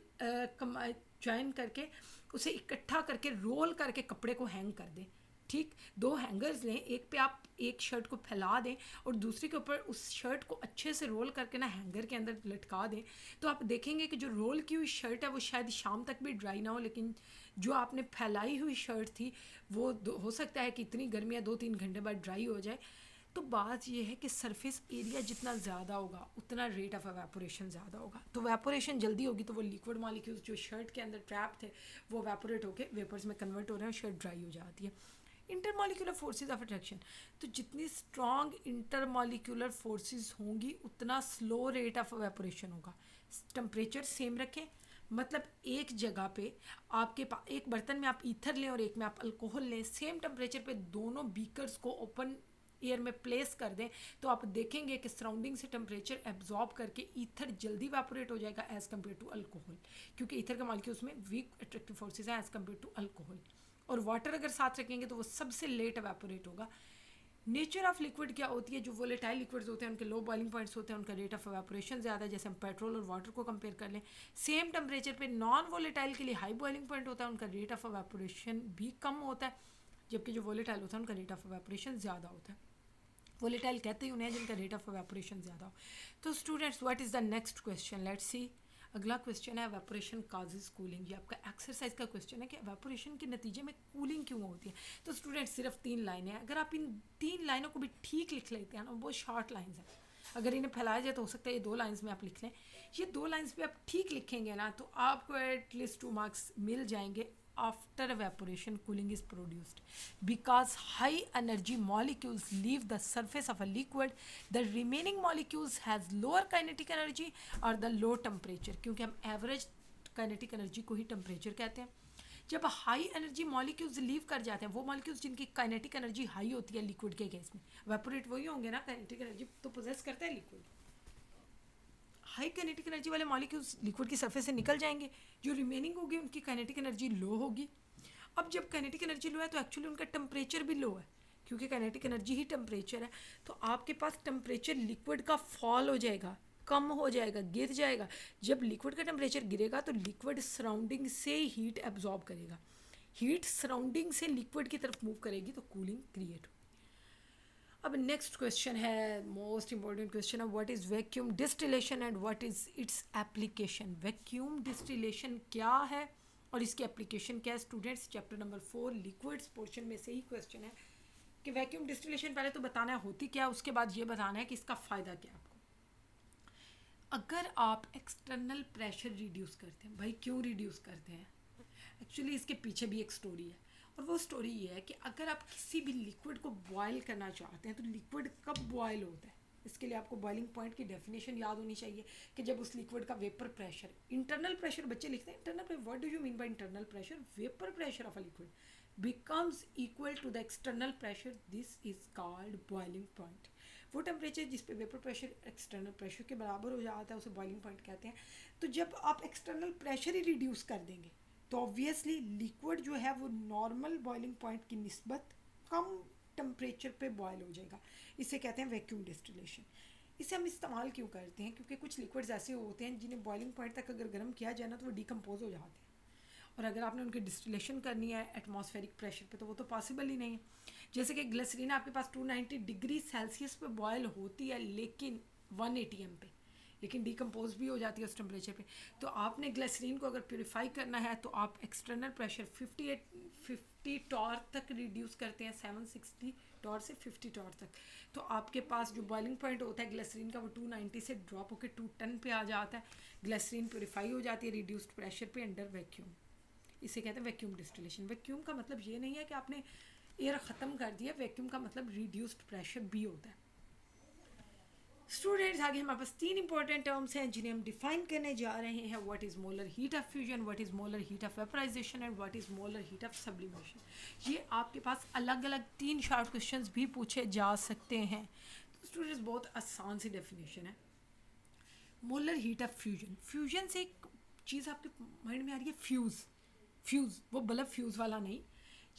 जॉइन करके उसे इकट्ठा करके रोल करके कपड़े को हैंग कर दें। ठीक, दो हैंगर्स लें, एक पे आप एक शर्ट को फैला दें और दूसरे के ऊपर उस शर्ट को अच्छे से रोल करके ना हैंगर के अंदर लटका दें। तो आप देखेंगे कि जो रोल की हुई शर्ट है वो शायद शाम तक भी ड्राई ना हो, लेकिन जो आपने फैलाई हुई शर्ट थी वो हो सकता है कि इतनी गर्मी है 2-3 घंटे बाद ड्राई हो जाए। तो बात यह है कि सरफेस एरिया जितना ज़्यादा होगा उतना रेट ऑफ एवेपोरेशन ज़्यादा होगा। तो वेपोरेशन जल्दी होगी तो वो लिक्विड मॉलिक्यूल्स जो शर्ट के अंदर ट्रैप थे वो वेपोरेट होकर वेपर्स में कन्वर्ट हो रहे हैं और शर्ट ड्राई हो जाती है। इंटरमॉलिक्यूलर फोर्सेस ऑफ अट्रैक्शन, तो जितनी स्ट्रॉन्ग इंटरमॉलिक्यूलर फोर्सेस होंगी उतना स्लो रेट ऑफ एवेपोरेशन होगा। टेम्परेचर सेम रखें, मतलब एक जगह पे आपके पास एक बर्तन में आप ईथर लें और एक में आप अल्कोहल लें, सेम टेम्परेचर पे दोनों बीकर्स को ओपन एयर में प्लेस कर दें, तो आप देखेंगे कि सराउंडिंग से टेम्परेचर एब्जॉर्ब करके ईथर जल्दी वेपोरेट हो जाएगा एज़ कम्पेयर टू अल्कोहल, क्योंकि ईथर के मॉलिक्यूल्स में वीक अट्रैक्टिव फोर्सेस हैं एज़ कम्पेयर टू अल्कोहल। और वाटर अगर साथ रखेंगे तो वो सबसे लेट एवेपोरेट होगा। नेचर ऑफ लिक्विड क्या होती है? जो वोलेटाइल लिक्विड्स होते हैं उनके लो बॉइलिंग पॉइंट्स होते हैं, उनका रेट ऑफ एवेपोरेशन ज़्यादा है। जैसे हम पेट्रोल और वाटर को कंपेयर कर लें, सेम टेम्परेचर पे नॉन वोलेटाइल के लिए हाई बॉइलिंग पॉइंट होता है, उनका रेट ऑफ एवेपोरेशन भी कम होता है, जबकि जो वोलेटाइल होता है उनका रेट ऑफ एवेपोरेशन ज़्यादा होता है। वोलेटाइल कहते ही उन्हें जिनका रेट ऑफ एवेपोरेशन ज़्यादा हो। तो students, what is the next question? Let's see. अगला क्वेश्चन है एवेपोरेशन काजेज कूलिंग। ये आपका एक्सरसाइज का क्वेश्चन है कि एवेपोरेशन के नतीजे में कूलिंग क्यों होती है। तो स्टूडेंट्स, सिर्फ 3 लाइनें हैं, अगर आप इन 3 लाइनों को भी ठीक लिख लेते हैं ना, बहुत शॉर्ट लाइन्स हैं, अगर इन्हें फैलाया जाए तो हो सकता है ये 2 लाइन्स में आप लिख लें। ये 2 लाइन्स भी आप ठीक लिखेंगे ना तो आपको एटलीस्ट 2 मार्क्स मिल जाएंगे। After evaporation, cooling is produced because high energy molecules leave the surface of a liquid. The remaining molecules has lower kinetic energy or the low temperature, क्योंकि हम average kinetic energy को ही temperature कहते हैं। जब हाई एनर्जी मॉलिक्यूल्स लीव कर जाते हैं, वो मॉलिक्यूल्स जिनकी काइनेटिक एनर्जी हाई होती है लिक्विड के केस में, वेपोरेट वही होंगे ना, काइनेटिक एनर्जी तो पोजेस करता है लिक्विड। हाई काइनेटिक एनर्जी वाले मॉलिक्यूल्स लिक्विड की सरफेस से निकल जाएंगे, जो रिमेनिंग होगी उनकी काइनेटिक एनर्जी लो होगी। अब जब काइनेटिक एनर्जी लो है तो एक्चुअली उनका टेम्परेचर भी लो है, क्योंकि काइनेटिक एनर्जी ही टेम्परेचर है। तो आपके पास टेम्परेचर लिक्विड का फॉल हो जाएगा, कम हो जाएगा, गिर जाएगा। जब लिक्विड का टेम्परेचर गिरेगा तो लिक्विड सराउंडिंग से हीट एब्जॉर्ब करेगा, हीट सराउंडिंग से लिक्विड की तरफ मूव करेगी तो कूलिंग क्रिएट होगी। अब नेक्स्ट क्वेश्चन है, मोस्ट इंपॉर्टेंट क्वेश्चन है, what is vacuum distillation and what is its application. Vacuum distillation क्या है और इसकी एप्लीकेशन क्या है। Students chapter number 4 liquids portion में से ही क्वेश्चन है कि वैक्यूम डिस्टिलेशन पहले तो बताना है होती क्या है, उसके बाद ये बताना है कि इसका फ़ायदा क्या है आपको। अगर आप एक्सटर्नल प्रेशर रिड्यूस करते हैं, भाई क्यों रिड्यूस करते हैं, एक्चुअली इसके पीछे भी एक स्टोरी है, और वो स्टोरी ये है कि अगर आप किसी भी लिक्विड को बॉयल करना चाहते हैं तो लिक्विड कब बॉयल होता है, इसके लिए आपको बॉइलिंग पॉइंट की डेफिनेशन याद होनी चाहिए कि जब उस लिक्विड का वेपर प्रेशर, इंटरनल प्रेशर बच्चे लिखते हैं internal pressure, what do you mean by internal pressure, vapour pressure of a liquid becomes equal to the external pressure, this is called boiling point. वो टेम्परेचर जिस पे वेपर प्रेशर एक्सटर्नल प्रेशर के बराबर हो जाता है उसे बॉइलिंग पॉइंट कहते हैं। तो जब आप एक्सटर्नल प्रेशर ही रिड्यूस कर देंगे तो ऑब्वियसली लिक्विड जो है वो नॉर्मल बॉइलिंग पॉइंट की निस्बत कम टेम्परेचर पे बॉयल हो जाएगा, इसे कहते हैं वैक्यूम डिस्टिलेशन। इसे हम इस्तेमाल क्यों करते हैं, क्योंकि कुछ लिक्विड्स ऐसे होते हैं जिन्हें बॉइलिंग पॉइंट तक अगर गर्म किया जाए ना तो वो डिकम्पोज हो जाते हैं, और अगर आपने उनकी डिस्टिलेशन करनी है एटमॉस्फेरिक प्रेशर पे तो वो तो पॉसिबल ही नहीं है। जैसे कि ग्लिसरीन आपके पास 290 डिग्री सेल्सियस पे बॉयल होती है लेकिन 1 ATM पे, लेकिन डिकम्पोज भी हो जाती है उस टेम्परेचर पे। तो आपने ग्लिसरीन को अगर प्योरीफाई करना है तो आप एक्सटर्नल प्रेशर 50 टॉर तक रिड्यूस करते हैं, 760 टॉर से 50 टॉर तक। तो आपके पास जो बॉइलिंग पॉइंट होता है ग्लिसरीन का वो 290 से ड्रॉप होकर 210 पे आ जाता है, ग्लिसरीन प्योरीफाई हो जाती है रिड्यूस्ड प्रेशर पे अंडर वैक्यूम, इसे कहते हैं वैक्यूम डिस्टिलेशन। वैक्यूम का मतलब ये नहीं है कि आपने एयर ख़त्म कर दिया, वैक्यूम का मतलब रिड्यूस्ड प्रेशर भी होता है। स्टूडेंट्स आगे हमारे पास 3 इंपॉर्टेंट टर्म्स हैं जिन्हें हम डिफाइन करने जा रहे हैं, what is molar heat of fusion, what is molar heat of vaporisation and what is molar heat of sublimation. ये आपके पास अलग अलग 3 शॉर्ट क्वेश्चंस भी पूछे जा सकते हैं। तो स्टूडेंट्स बहुत आसान सी डेफिनेशन है, molar heat of fusion. Fusion से एक चीज़ आपके माइंड में आ रही है फ्यूज़, फ्यूज़ वो बल्ब फ्यूज़ वाला नहीं,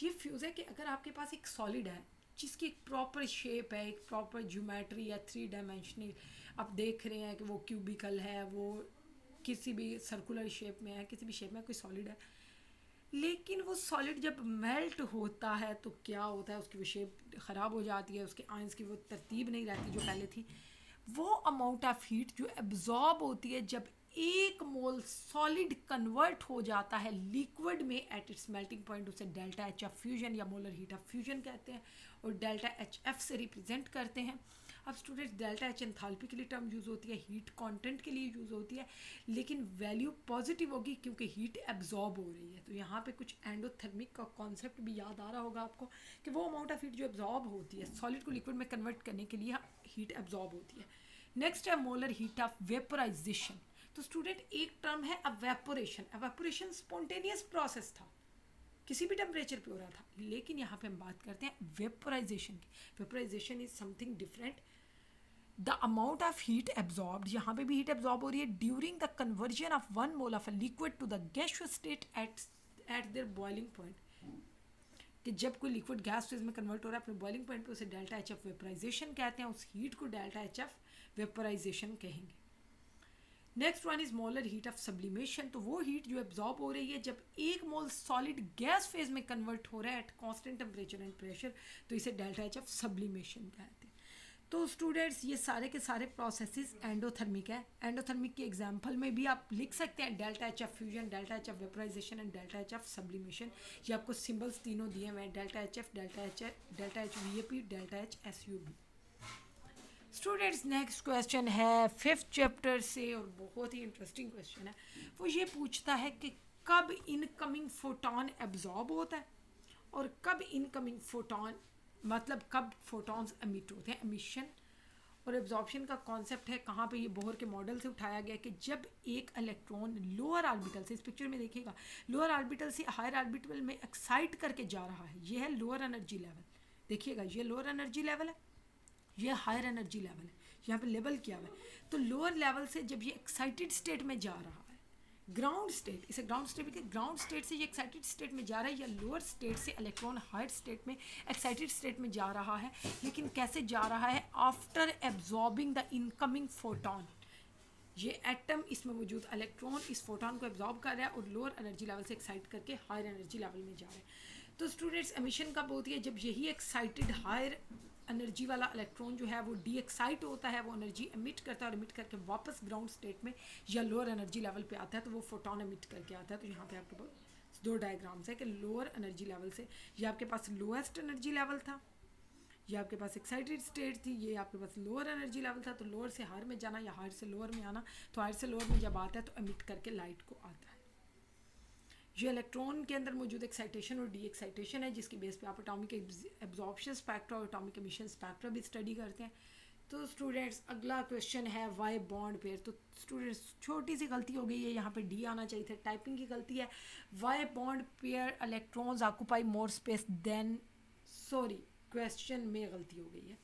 ये फ्यूज़ है कि अगर आपके पास एक सॉलिड है जिसकी एक प्रॉपर शेप है, एक प्रॉपर ज्योमेट्री या 3 डायमेंशनल, आप देख रहे हैं कि वो क्यूबिकल है, वो किसी भी सर्कुलर शेप में है, किसी भी शेप में कोई सॉलिड है, लेकिन वो सॉलिड जब मेल्ट होता है तो क्या होता है, उसकी वो शेप ख़राब हो जाती है, उसके आयंस की वो तरतीब नहीं रहती जो पहले थी। वो अमाउंट ऑफ हीट जो एब्जॉर्ब होती है जब 1 मोल सॉलिड कन्वर्ट हो जाता है लिक्विड में एट इट्स मेल्टिंग पॉइंट, उसे डेल्टा एच ऑफ फ्यूजन या मोलर हीट ऑफ फ्यूजन कहते हैं, और डेल्टा एच एफ से रिप्रेजेंट करते हैं। अब स्टूडेंट्स डेल्टा एच एंथैल्पी के लिए टर्म यूज़ होती है, हीट कंटेंट के लिए यूज़ होती है, लेकिन वैल्यू पॉजिटिव होगी क्योंकि हीट एब्जॉर्ब हो रही है। तो यहाँ पे कुछ एंडोथर्मिक का कॉन्सेप्ट भी याद आ रहा होगा आपको कि वो अमाउंट ऑफ हीट जो एब्जॉर्ब होती है सॉलिड को लिक्विड में कन्वर्ट करने के लिए हीट एब्जॉर्ब होती है। नेक्स्ट है मोलर हीट ऑफ वेपराइजेशन। तो स्टूडेंट एक टर्म है एवेपोरेशन, एवेपोरेशन स्पॉन्टेनियस प्रोसेस था, किसी भी टेम्परेचर पे हो रहा था, लेकिन यहाँ पे हम बात करते हैं वेपराइजेशन की। Vaporisation is something different, the amount of heat absorbed, यहाँ पे भी हीट एब्जॉर्ब हो रही है during the conversion of 1 mole of a liquid to the gaseous state at their boiling point, कि जब कोई लिक्विड गैस फेज में कन्वर्ट हो रहा है अपने बॉइलिंग पॉइंट पे, उसे डेल्टा एच एफ वेपराइजेशन कहते हैं, उस हीट को डेल्टा एच एफ वेपराइजेशन कहेंगे। Next one is molar heat of sublimation. तो वो हीट जो एब्जॉर्ब हो रही है जब 1 मोल सॉलिड गैस फेज में कन्वर्ट हो रहा है at constant temperature and pressure, तो इसे डेल्टा एच ऑफ सब्लिमेशन कहते हैं। तो स्टूडेंट्स ये सारे के सारे प्रोसेसेस एंडोथर्मिक है। एंडोथर्मिक के एग्जांपल में भी आप लिख सकते हैं delta H of fusion, delta H of vaporisation and delta H of sublimation. ये आपको सिंबल्स तीनों दिए हुए हैं, delta H F, delta H V A P, delta H S U B. Students next question है 5th चैप्टर से और बहुत ही इंटरेस्टिंग क्वेश्चन है। वो ये पूछता है कि कब इनकमिंग फोटोन एब्जॉर्ब होता है और कब इनकमिंग फोटोन, मतलब कब फोटॉन्स एमिट होते हैं, एमिशन, और एब्जॉर्प्शन का कॉन्सेप्ट है कहाँ पे, ये बोहर के मॉडल से उठाया गया कि जब एक इलेक्ट्रॉन लोअर ऑर्बिटल से, इस पिक्चर में देखिएगा, लोअर ऑर्बिटल से हायर ऑर्बिटल में एक्साइट करके जा रहा है, ये है लोअर एनर्जी लेवल। देखिएगा ये लोअर एनर्जी लेवल है, ये हायर एनर्जी लेवल है, यहाँ पे लेवल किया हुआ है। तो लोअर लेवल से जब ये एक्साइटेड स्टेट में जा रहा है, ग्राउंड स्टेट, इसे ग्राउंड स्टेट भी, ग्राउंड स्टेट से ये एक्साइटेड स्टेट में जा रहा है, या लोअर स्टेट से इलेक्ट्रॉन हायर स्टेट में एक्साइटेड स्टेट में जा रहा है, लेकिन कैसे जा रहा है, after absorbing the incoming photon. ये एटम, इसमें मौजूद इलेक्ट्रॉन इस फोटोन को एब्जॉर्ब कर रहा है और लोअर एनर्जी लेवल से एक्साइट करके हायर एनर्जी लेवल में जा रहा है। तो स्टूडेंट्स एमिशन कब होती है, जब यही एक्साइटेड हायर एनर्जी वाला इलेक्ट्रॉन जो है वो डी एक्साइट होता है, वो एनर्जी एमिट करता है और एमिट करके वापस ग्राउंड स्टेट में या लोअर एनर्जी लेवल पे आता है, तो वो फोटोन एमिट करके आता है। तो यहाँ पे आपके पास दो डायग्राम्स है कि लोअर एनर्जी लेवल से, ये आपके पास लोएस्ट एनर्जी लेवल था, ये आपके पास एक्साइटेड स्टेट थी, ये आपके पास लोअर एनर्जी लेवल था। तो लोअर से हायर में जाना या हायर से लोअर में आना, तो हायर से लोअर में जब आता है तो एमिट करके लाइट को आता है। ये इलेक्ट्रॉन के अंदर मौजूद एक्साइटेशन और डी एक्साइटेशन है, जिसकी बेस पे आप एटॉमिक एब्जॉर्प्शन स्पेक्ट्रा और एटॉमिक एमिशन स्पेक्ट्रा भी स्टडी करते हैं। तो स्टूडेंट्स अगला क्वेश्चन है वाई बॉन्ड पेयर। तो स्टूडेंट्स छोटी सी गलती हो गई है, यहाँ पे डी आना चाहिए था, टाइपिंग की गलती है। Why bond pair electrons occupy more space than, sorry question में गलती हो गई है।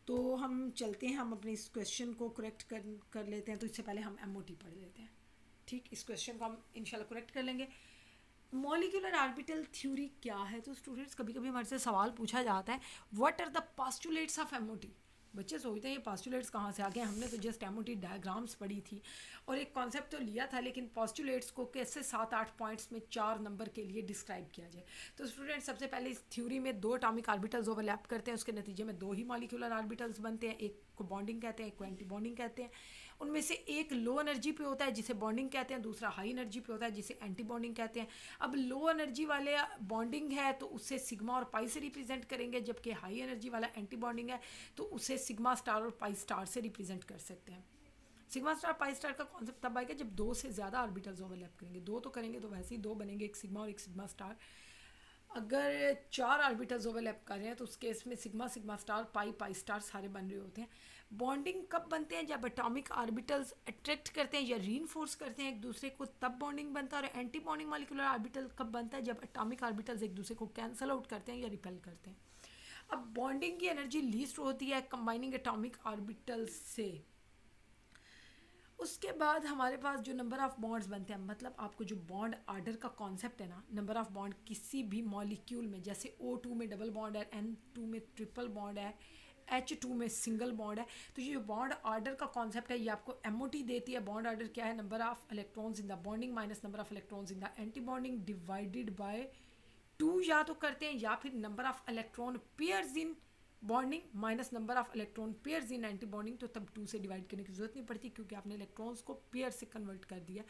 तो हम चलते हैं, हम अपने इस क्वेश्चन को करेक्ट कर लेते हैं। तो इससे पहले हम MOT पढ़ लेते हैं, ठीक। इस क्वेश्चन को हम इंशाल्लाह करेक्ट कर लेंगे। मॉलिक्यूलर ऑर्बिटल थ्योरी क्या है। तो स्टूडेंट्स कभी कभी हमारे से सवाल पूछा जाता है, what are the postulates of MOT। बच्चे सोचते हैं ये पोस्टुलेट्स कहाँ से आ गए, हमने तो जस्ट MOT डायग्राम्स पढ़ी थी और एक कॉन्सेप्ट तो लिया था, लेकिन पोस्टुलेट्स को कैसे 7-8 पॉइंट्स में 4 नंबर के लिए डिस्क्राइब किया जाए। तो स्टूडेंट्स सबसे पहले इस थ्योरी में 2 एटॉमिक ऑर्बिटल्स ओवरलैप करते हैं, उसके नतीजे में 2 ही मॉलिक्यूलर ऑर्बिटल्स बनते हैं, एक को बॉन्डिंग कहते हैं, एक को एंटी बॉन्डिंग कहते हैं। उनमें से एक लो एनर्जी पे होता है जिसे बॉन्डिंग कहते हैं, दूसरा हाई एनर्जी पे होता है जिसे एंटी बॉन्डिंग कहते हैं। अब लो एनर्जी वाले बॉन्डिंग है तो उससे सिग्मा और पाई से रिप्रेजेंट करेंगे, जबकि हाई एनर्जी वाला एंटी बॉन्डिंग है तो उसे सिग्मा स्टार और पाई स्टार से रिप्रेजेंट कर सकते हैं। सिग्मा स्टार पाई स्टार का कॉन्सेप्ट तब आएगा जब 2 से ज़्यादा ऑर्बिटल्स ओवरलैप करेंगे। 2 तो करेंगे तो वैसे ही 2 बनेंगे, एक सिग्मा और एक सिग्मा स्टार। अगर 4 ऑर्बिटल्स ओवरलैप कर रहे हैं तो उस केस में सिग्मा सिग्मा स्टार पाई पाई स्टार सारे बन रहे होते हैं। बॉन्डिंग कब बनते हैं, जब एटॉमिक ऑर्बिटल्स अट्रैक्ट करते हैं या रीइंफोर्स करते हैं एक दूसरे को, तब बॉन्डिंग बनता है। और एंटी बॉन्डिंग मॉलिक्यूलर ऑर्बिटल कब बनता है, जब एटॉमिक ऑर्बिटल्स एक दूसरे को कैंसल आउट करते हैं या रिपेल करते हैं। अब बॉन्डिंग की एनर्जी लीस्ट होती है कंबाइनिंग एटॉमिक ऑर्बिटल्स से। उसके बाद हमारे पास जो नंबर ऑफ़ बॉन्ड्स बनते हैं, मतलब आपको जो बॉन्ड आर्डर का कॉन्सेप्ट है ना, नंबर ऑफ़ बॉन्ड किसी भी मॉलिक्यूल में, जैसे O2 में डबल बॉन्ड है, N2 में ट्रिपल बॉन्ड है, H2 में सिंगल बॉन्ड है। तो ये जो बॉन्ड आर्डर का कॉन्सेप्ट है ये आपको MOT देती है। बॉन्ड आर्डर क्या है, number of electrons in the bonding minus number of electrons in the anti bonding divided by 2 या तो करते हैं, या फिर number of electron pairs in bonding minus number of electron pairs in anti bonding. तो तब 2 से डिवाइड करने की ज़रूरत नहीं पड़ती क्योंकि आपने इलेक्ट्रॉन्स को पेयर से कन्वर्ट कर दिया,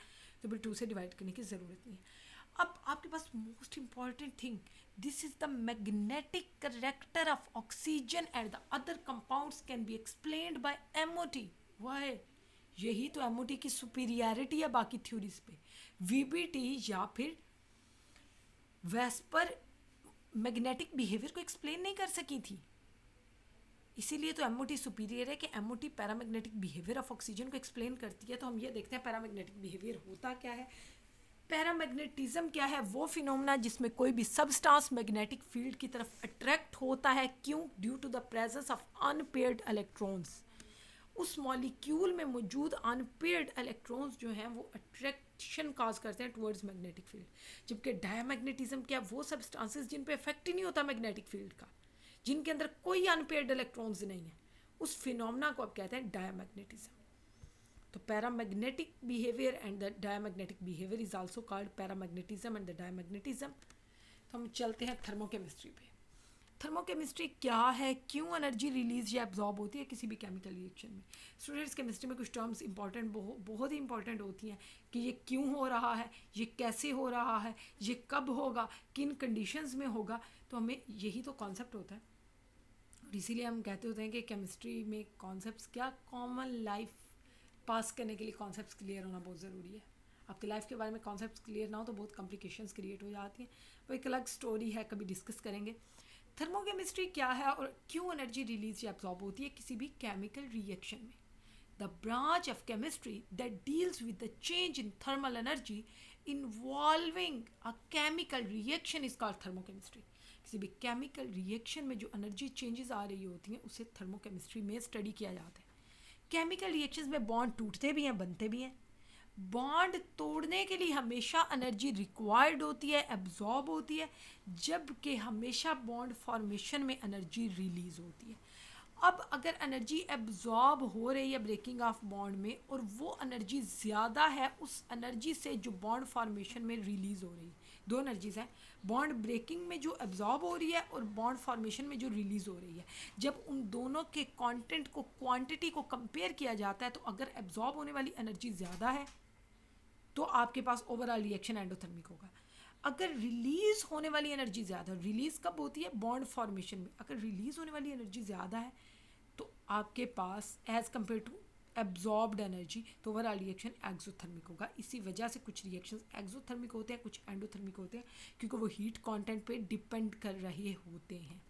तो फिर 2 से डिवाइड करने की ज़रूरत नहीं है। अब आपके पास most important thing, this is the magnetic character of oxygen and the other compounds can be explained by MOT। Why, यही तो MOT की सुपीरियरिटी है बाकी थ्योरीज पे। VBT या फिर वेस्पर मैग्नेटिक बिहेवियर को एक्सप्लेन नहीं कर सकी थी, इसीलिए तो MOT सुपीरियर है कि MOT paramagnetic behaviour of oxygen को एक्सप्लेन करती है। तो हम ये देखते हैं पैरामैग्नेटिक बिहेवियर होता क्या है। पैरामैग्नेटिज्म क्या है, वो फिनोमेना जिसमें कोई भी सबस्टांस मैग्नेटिक फील्ड की तरफ अट्रैक्ट होता है। क्यों, due to the presence of unpaired electrons. उस मॉलिक्यूल में मौजूद अनपेयर्ड इलेक्ट्रॉन्स जो हैं वो अट्रैक्शन काज करते हैं टुवर्ड्स मैग्नेटिक फील्ड। जबकि डायमैग्नेटिज्म क्या, वो सबस्टांसेस जिन पे इफेक्ट ही नहीं होता मैग्नेटिक फील्ड का, जिनके अंदर कोई अनपेयर्ड इलेक्ट्रॉन्स नहीं है, उस फिनोमेना को अब कहते हैं डायमैग्नेटिज्म। तो paramagnetic behaviour and the diamagnetic behaviour is also called paramagnetism and the diamagnetism. तो हम चलते हैं थर्मोकेमिस्ट्री पे। थर्मोकेमिस्ट्री क्या है, क्यों एनर्जी रिलीज या एब्जॉर्ब होती है किसी भी केमिकल रिएक्शन में। स्टूडेंट्स केमिस्ट्री में कुछ टर्म्स इंपॉर्टेंट, बहुत ही इंपॉर्टेंट होती हैं कि ये क्यों हो रहा है, ये कैसे हो रहा है, ये कब होगा, किन कंडीशंस में होगा। तो हमें यही तो कॉन्सेप्ट होता है और इसीलिए हम कहते होते हैं कि केमिस्ट्री में कॉन्सेप्ट्स क्या, कॉमन लाइफ पास करने के लिए कॉन्सेप्ट्स क्लियर होना बहुत ज़रूरी है। आपकी लाइफ के बारे में कॉन्सेप्ट्स क्लियर ना हो तो बहुत कॉम्प्लिकेशंस क्रिएट हो जाती हैं। वो एक अलग स्टोरी है, कभी डिस्कस करेंगे। थर्मोकेमिस्ट्री क्या है और क्यों एनर्जी रिलीज या एब्जॉर्ब होती है किसी भी केमिकल रिएक्शन में? The branch of chemistry that deals with the change in thermal energy involving a chemical reaction is called thermochemistry. किसी भी केमिकल रिएक्शन में जो एनर्जी चेंजेस आ रही होती हैं उसे थर्मोकेमिस्ट्री में स्टडी किया जाता है। केमिकल रिएक्शंस में बॉन्ड टूटते भी हैं, बनते भी हैं। बॉन्ड तोड़ने के लिए हमेशा एनर्जी रिक्वायर्ड होती है, एब्जॉर्ब होती है, जबकि हमेशा बॉन्ड फॉर्मेशन में एनर्जी रिलीज होती है। अब अगर एनर्जी एब्जॉर्ब हो रही है ब्रेकिंग ऑफ बॉन्ड में और वो एनर्जी ज़्यादा है उस एनर्जी से जो बॉन्ड फॉर्मेशन में रिलीज हो रही है, दो एनर्जीज हैं, बॉन्ड ब्रेकिंग में जो एब्जॉर्ब हो रही है और बॉन्ड फॉर्मेशन में जो रिलीज हो रही है। जब उन दोनों के कंटेंट को, क्वांटिटी को कंपेयर किया जाता है तो अगर एब्जॉर्ब होने वाली एनर्जी ज़्यादा है तो आपके पास ओवरऑल रिएक्शन एंडोथर्मिक होगा। अगर रिलीज होने वाली एनर्जी ज़्यादा, रिलीज कब होती है? बॉन्ड फॉर्मेशन में। अगर रिलीज होने वाली एनर्जी ज़्यादा है तो आपके पास as compare to absorbed energy तो ओवरऑल रिएक्शन एक्सोथर्मिक होगा। इसी वजह से कुछ रिएक्शंस एक्सोथर्मिक होते हैं, कुछ एंडोथर्मिक होते हैं, क्योंकि वो हीट कंटेंट पे डिपेंड कर रहे होते हैं।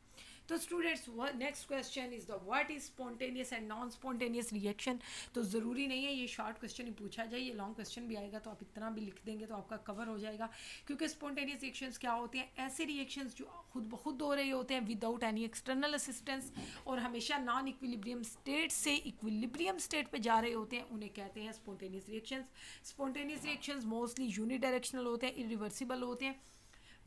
तो students, next question is the what is spontaneous and non spontaneous reaction. तो ज़रूरी नहीं है ये शॉर्ट क्वेश्चन ही पूछा जाए, ये लॉन्ग क्वेश्चन भी आएगा तो आप इतना भी लिख देंगे तो आपका कवर हो जाएगा। क्योंकि स्पॉन्टेनियस रिएक्शंस क्या होते हैं? ऐसे रिएक्शंस जो खुद ब खुद हो रहे होते हैं विदाउट एनी एक्सटर्नल असिस्टेंस और हमेशा नॉन इक्विलिब्रियम स्टेट से इक्विलिब्रियम स्टेट पे जा रहे होते हैं, उन्हें कहते हैं spontaneous reactions. Spontaneous reactions mostly unidirectional होते हैं, इरिवर्सिबल होते हैं।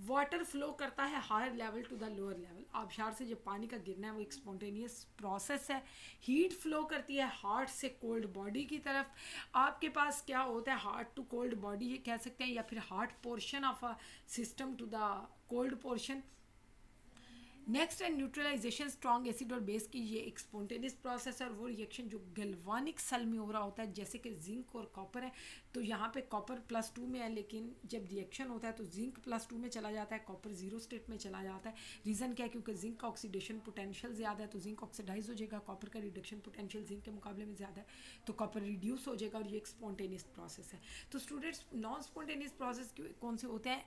वाटर फ्लो करता है higher level to the lower level. आबशार से जब पानी का गिरना है वो एक स्पॉन्टेनियस प्रोसेस है। हीट फ्लो करती है हार्ट से कोल्ड बॉडी की तरफ। आपके पास क्या होता है? हार्ट टू कोल्ड बॉडी कह सकते हैं, या फिर hot portion of a system to the cold portion. Next है न्यूट्रलाइजेशन स्ट्रॉन्ग एसिड और बेस की, ये एक स्पॉन्टेनियस प्रोसेस है और वो रिएक्शन जो गैल्वानिक सेल में हो रहा होता है, जैसे कि जिंक और कॉपर है। तो यहाँ पे कॉपर +2 में है, लेकिन जब रिएक्शन होता है तो जिंक +2 में चला जाता है, कॉपर 0 स्टेट में चला जाता है। रीज़न क्या है? क्योंकि जिंक का ऑक्सीडेशन पोटेंशियल ज़्यादा है तो जिंक ऑक्सीडाइज हो जाएगा, कॉपर का रिडक्शन पोटेंशियल जिंक के मुकाबले में ज़्यादा है तो कॉपर रिड्यूस हो जाएगा, और ये एक स्पॉन्टेनियस प्रोसेस है। तो स्टूडेंट्स, नॉन स्पॉन्टेनियस प्रोसेस कौन से होते हैं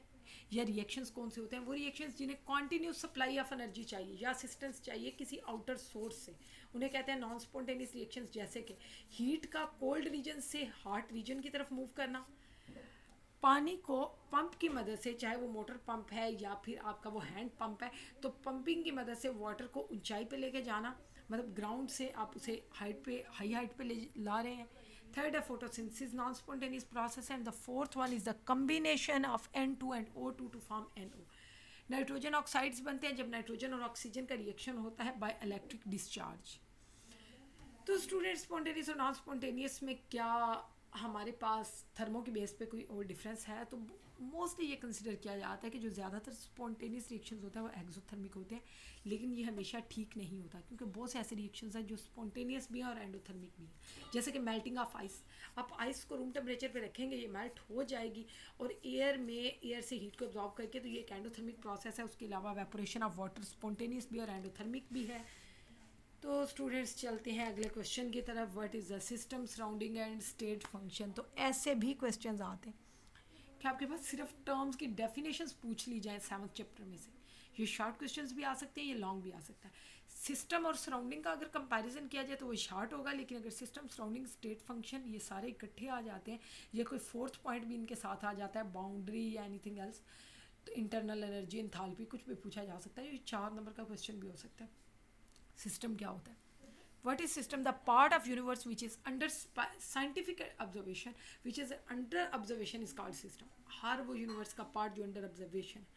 या रिएक्शंस कौन से होते हैं? वो रिएक्शंस जिन्हें कॉन्टिन्यूस सप्लाई ऑफ एनर्जी चाहिए या असिस्टेंस चाहिए किसी आउटर सोर्स से, उन्हें कहते हैं नॉन स्पॉन्टेनियस रिएक्शंस। जैसे कि हीट का कोल्ड रीजन से हॉट रीजन की तरफ मूव करना, पानी को पंप की मदद से, चाहे वो मोटर पंप है या फिर आपका वो हैंड पंप है, तो पंपिंग की मदद से वाटर को ऊंचाई पे लेके जाना, मतलब ग्राउंड से आप उसे हाइट पे, हाई हाइट पे ले ला रहे हैं। थर्ड है photosynthesis, non spontaneous process, and the fourth one is the combination of N2 and O2 to form NO। Nitrogen oxides बनते हैं जब नाइट्रोजन और ऑक्सीजन का रिएक्शन होता है बाय इलेक्ट्रिक डिस्चार्ज। तो स्टूडेंट, स्पॉन्टेनियस और नॉन स्पॉन्टेनियस में क्या हमारे पास थर्मो की बेस पे कोई और डिफरेंस है? तो मोस्टली ये कंसिडर किया जाता है कि जो ज़्यादातर स्पॉन्टेनियस रिएक्शंस होते हैं वो एक्सोथर्मिक होते हैं, लेकिन ये हमेशा ठीक नहीं होता क्योंकि बहुत से ऐसे रिएक्शंस हैं जो स्पॉन्टेनियस भी हैं और एंडोथर्मिक भी हैं। जैसे कि मेल्टिंग ऑफ आइस, आप आइस को रूम टेम्परेचर पे रखेंगे, ये मेल्ट हो जाएगी और एयर से हीट को एब्जॉर्ब करके, तो ये एक एंडोथर्मिक प्रोसेस है। उसके अलावा वेपोरेशन ऑफ वाटर स्पॉन्टेनियस भी और एंडोथर्मिक भी है। तो स्टूडेंट्स, चलते हैं अगले क्वेश्चन की तरफ। What is the system surrounding and state function. तो ऐसे भी क्वेश्चंस आते हैं कि आपके पास सिर्फ टर्म्स की डेफिनेशंस पूछ ली जाए 7th चैप्टर में से। ये शॉर्ट क्वेश्चंस भी आ सकते हैं, ये लॉन्ग भी आ सकता है। सिस्टम और सराउंडिंग का अगर कंपैरिजन किया जाए तो वो शॉर्ट होगा, लेकिन अगर सिस्टम सराउंडिंग स्टेट फंक्शन ये सारे इकट्ठे आ जाते हैं या कोई फोर्थ पॉइंट भी इनके साथ आ जाता है, बाउंड्री या एनीथिंग एल्स, तो इंटरनल एनर्जी, एंथैल्पी, कुछ भी पूछा जा सकता है। ये 4 नंबर का क्वेश्चन भी हो सकता है। सिस्टम क्या होता है? What is system? The part of universe which is under scientific observation, which is under observation is called system. हर वो यूनिवर्स का पार्ट जो अंडर ऑब्जर्वेशन है,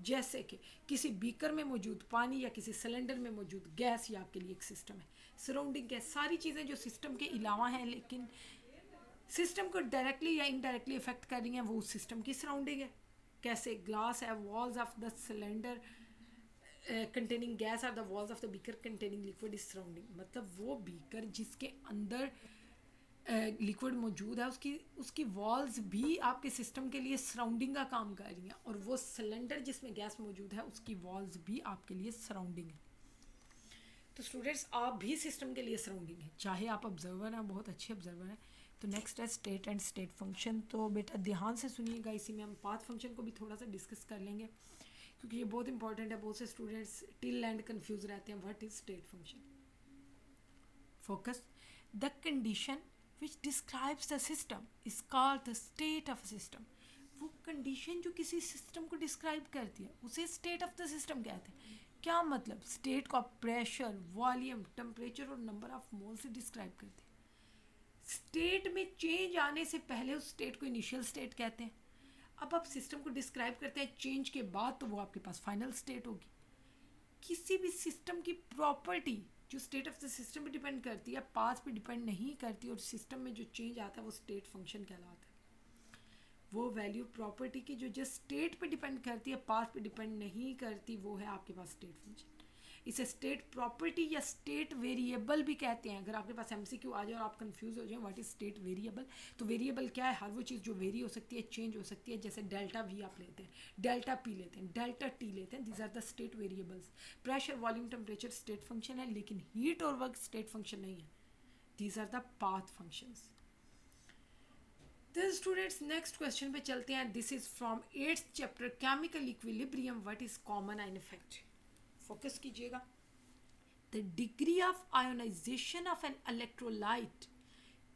जैसे कि किसी बीकर में मौजूद पानी या किसी सिलेंडर में मौजूद गैस, ये आपके लिए एक सिस्टम है। सराउंडिंग के सारी चीज़ें जो सिस्टम के अलावा हैं लेकिन सिस्टम को डायरेक्टली या इनडायरेक्टली इफेक्ट कर रही हैं, वो उस सिस्टम की सराउंडिंग है। कैसे? ग्लास है, walls of the cylinder containing gas are the walls of the beaker containing liquid is surrounding. मतलब वो बीकर जिसके अंदर लिक्विड मौजूद है उसकी वॉल्स भी आपके सिस्टम के लिए सराउंडिंग का काम कर रही हैं, और वो सिलेंडर जिसमें गैस मौजूद है उसकी वॉल्स भी आपके लिए सराउंडिंग है। तो स्टूडेंट्स, आप भी सिस्टम के लिए सराउंडिंग है, चाहे आप ऑब्जर्वर हैं, बहुत अच्छे ऑब्जर्वर हैं। तो नेक्स्ट है स्टेट एंड स्टेट फंक्शन। तो बेटा ध्यान से सुनिएगा, इसी में हम पाथ फंक्शन को भी थोड़ा सा डिस्कस कर लेंगे क्योंकि ये बहुत इंपॉर्टेंट है, बहुत से स्टूडेंट्स टिल एंड कंफ्यूज रहते हैं what is state function. Focus. The condition which describes the system is called the state of system. वो कंडीशन जो किसी सिस्टम को डिस्क्राइब करती है उसे स्टेट ऑफ द सिस्टम कहते हैं. क्या मतलब? स्टेट को आप प्रेशर, वॉल्यूम, टेम्परेचर और नंबर ऑफ मोल से डिस्क्राइब करते हैं. स्टेट में चेंज आने से पहले उस स्टेट को इनिशियल स्टेट कहते हैं. अब आप सिस्टम को डिस्क्राइब करते हैं चेंज के बाद, तो वो आपके पास फाइनल स्टेट होगी. किसी भी सिस्टम की प्रॉपर्टी जो स्टेट ऑफ द सिस्टम पे डिपेंड करती है, पाथ पे डिपेंड नहीं करती, और सिस्टम में जो चेंज आता है वो स्टेट फंक्शन कहलाता है. वो वैल्यू प्रॉपर्टी की जो स्टेट पे डिपेंड करती है, पाथ पे डिपेंड नहीं करती, वो है आपके पास स्टेट फंक्शन. इसे स्टेट प्रॉपर्टी या स्टेट वेरिएबल भी कहते हैं. अगर आपके पास एमसीक्यू आ जाए और आप कंफ्यूज हो जाए व्हाट इज स्टेट वेरिएबल, तो वेरिएबल क्या है? हर वो चीज़ जो वेरी हो सकती है, चेंज हो सकती है. जैसे डेल्टा वी आप लेते हैं, डेल्टा पी लेते हैं, डेल्टा टी लेते हैं. These are the state variables. Pressure, volume, temperature state function है, लेकिन हीट और वर्क स्टेट फंक्शन नहीं है. These are the path functions. तो स्टूडेंट्स नेक्स्ट क्वेश्चन पे चलते हैं. This is from 8th chapter chemical equilibrium. What is common ion effect. Focus कीजिएगा. The degree of ionisation of an electrolyte.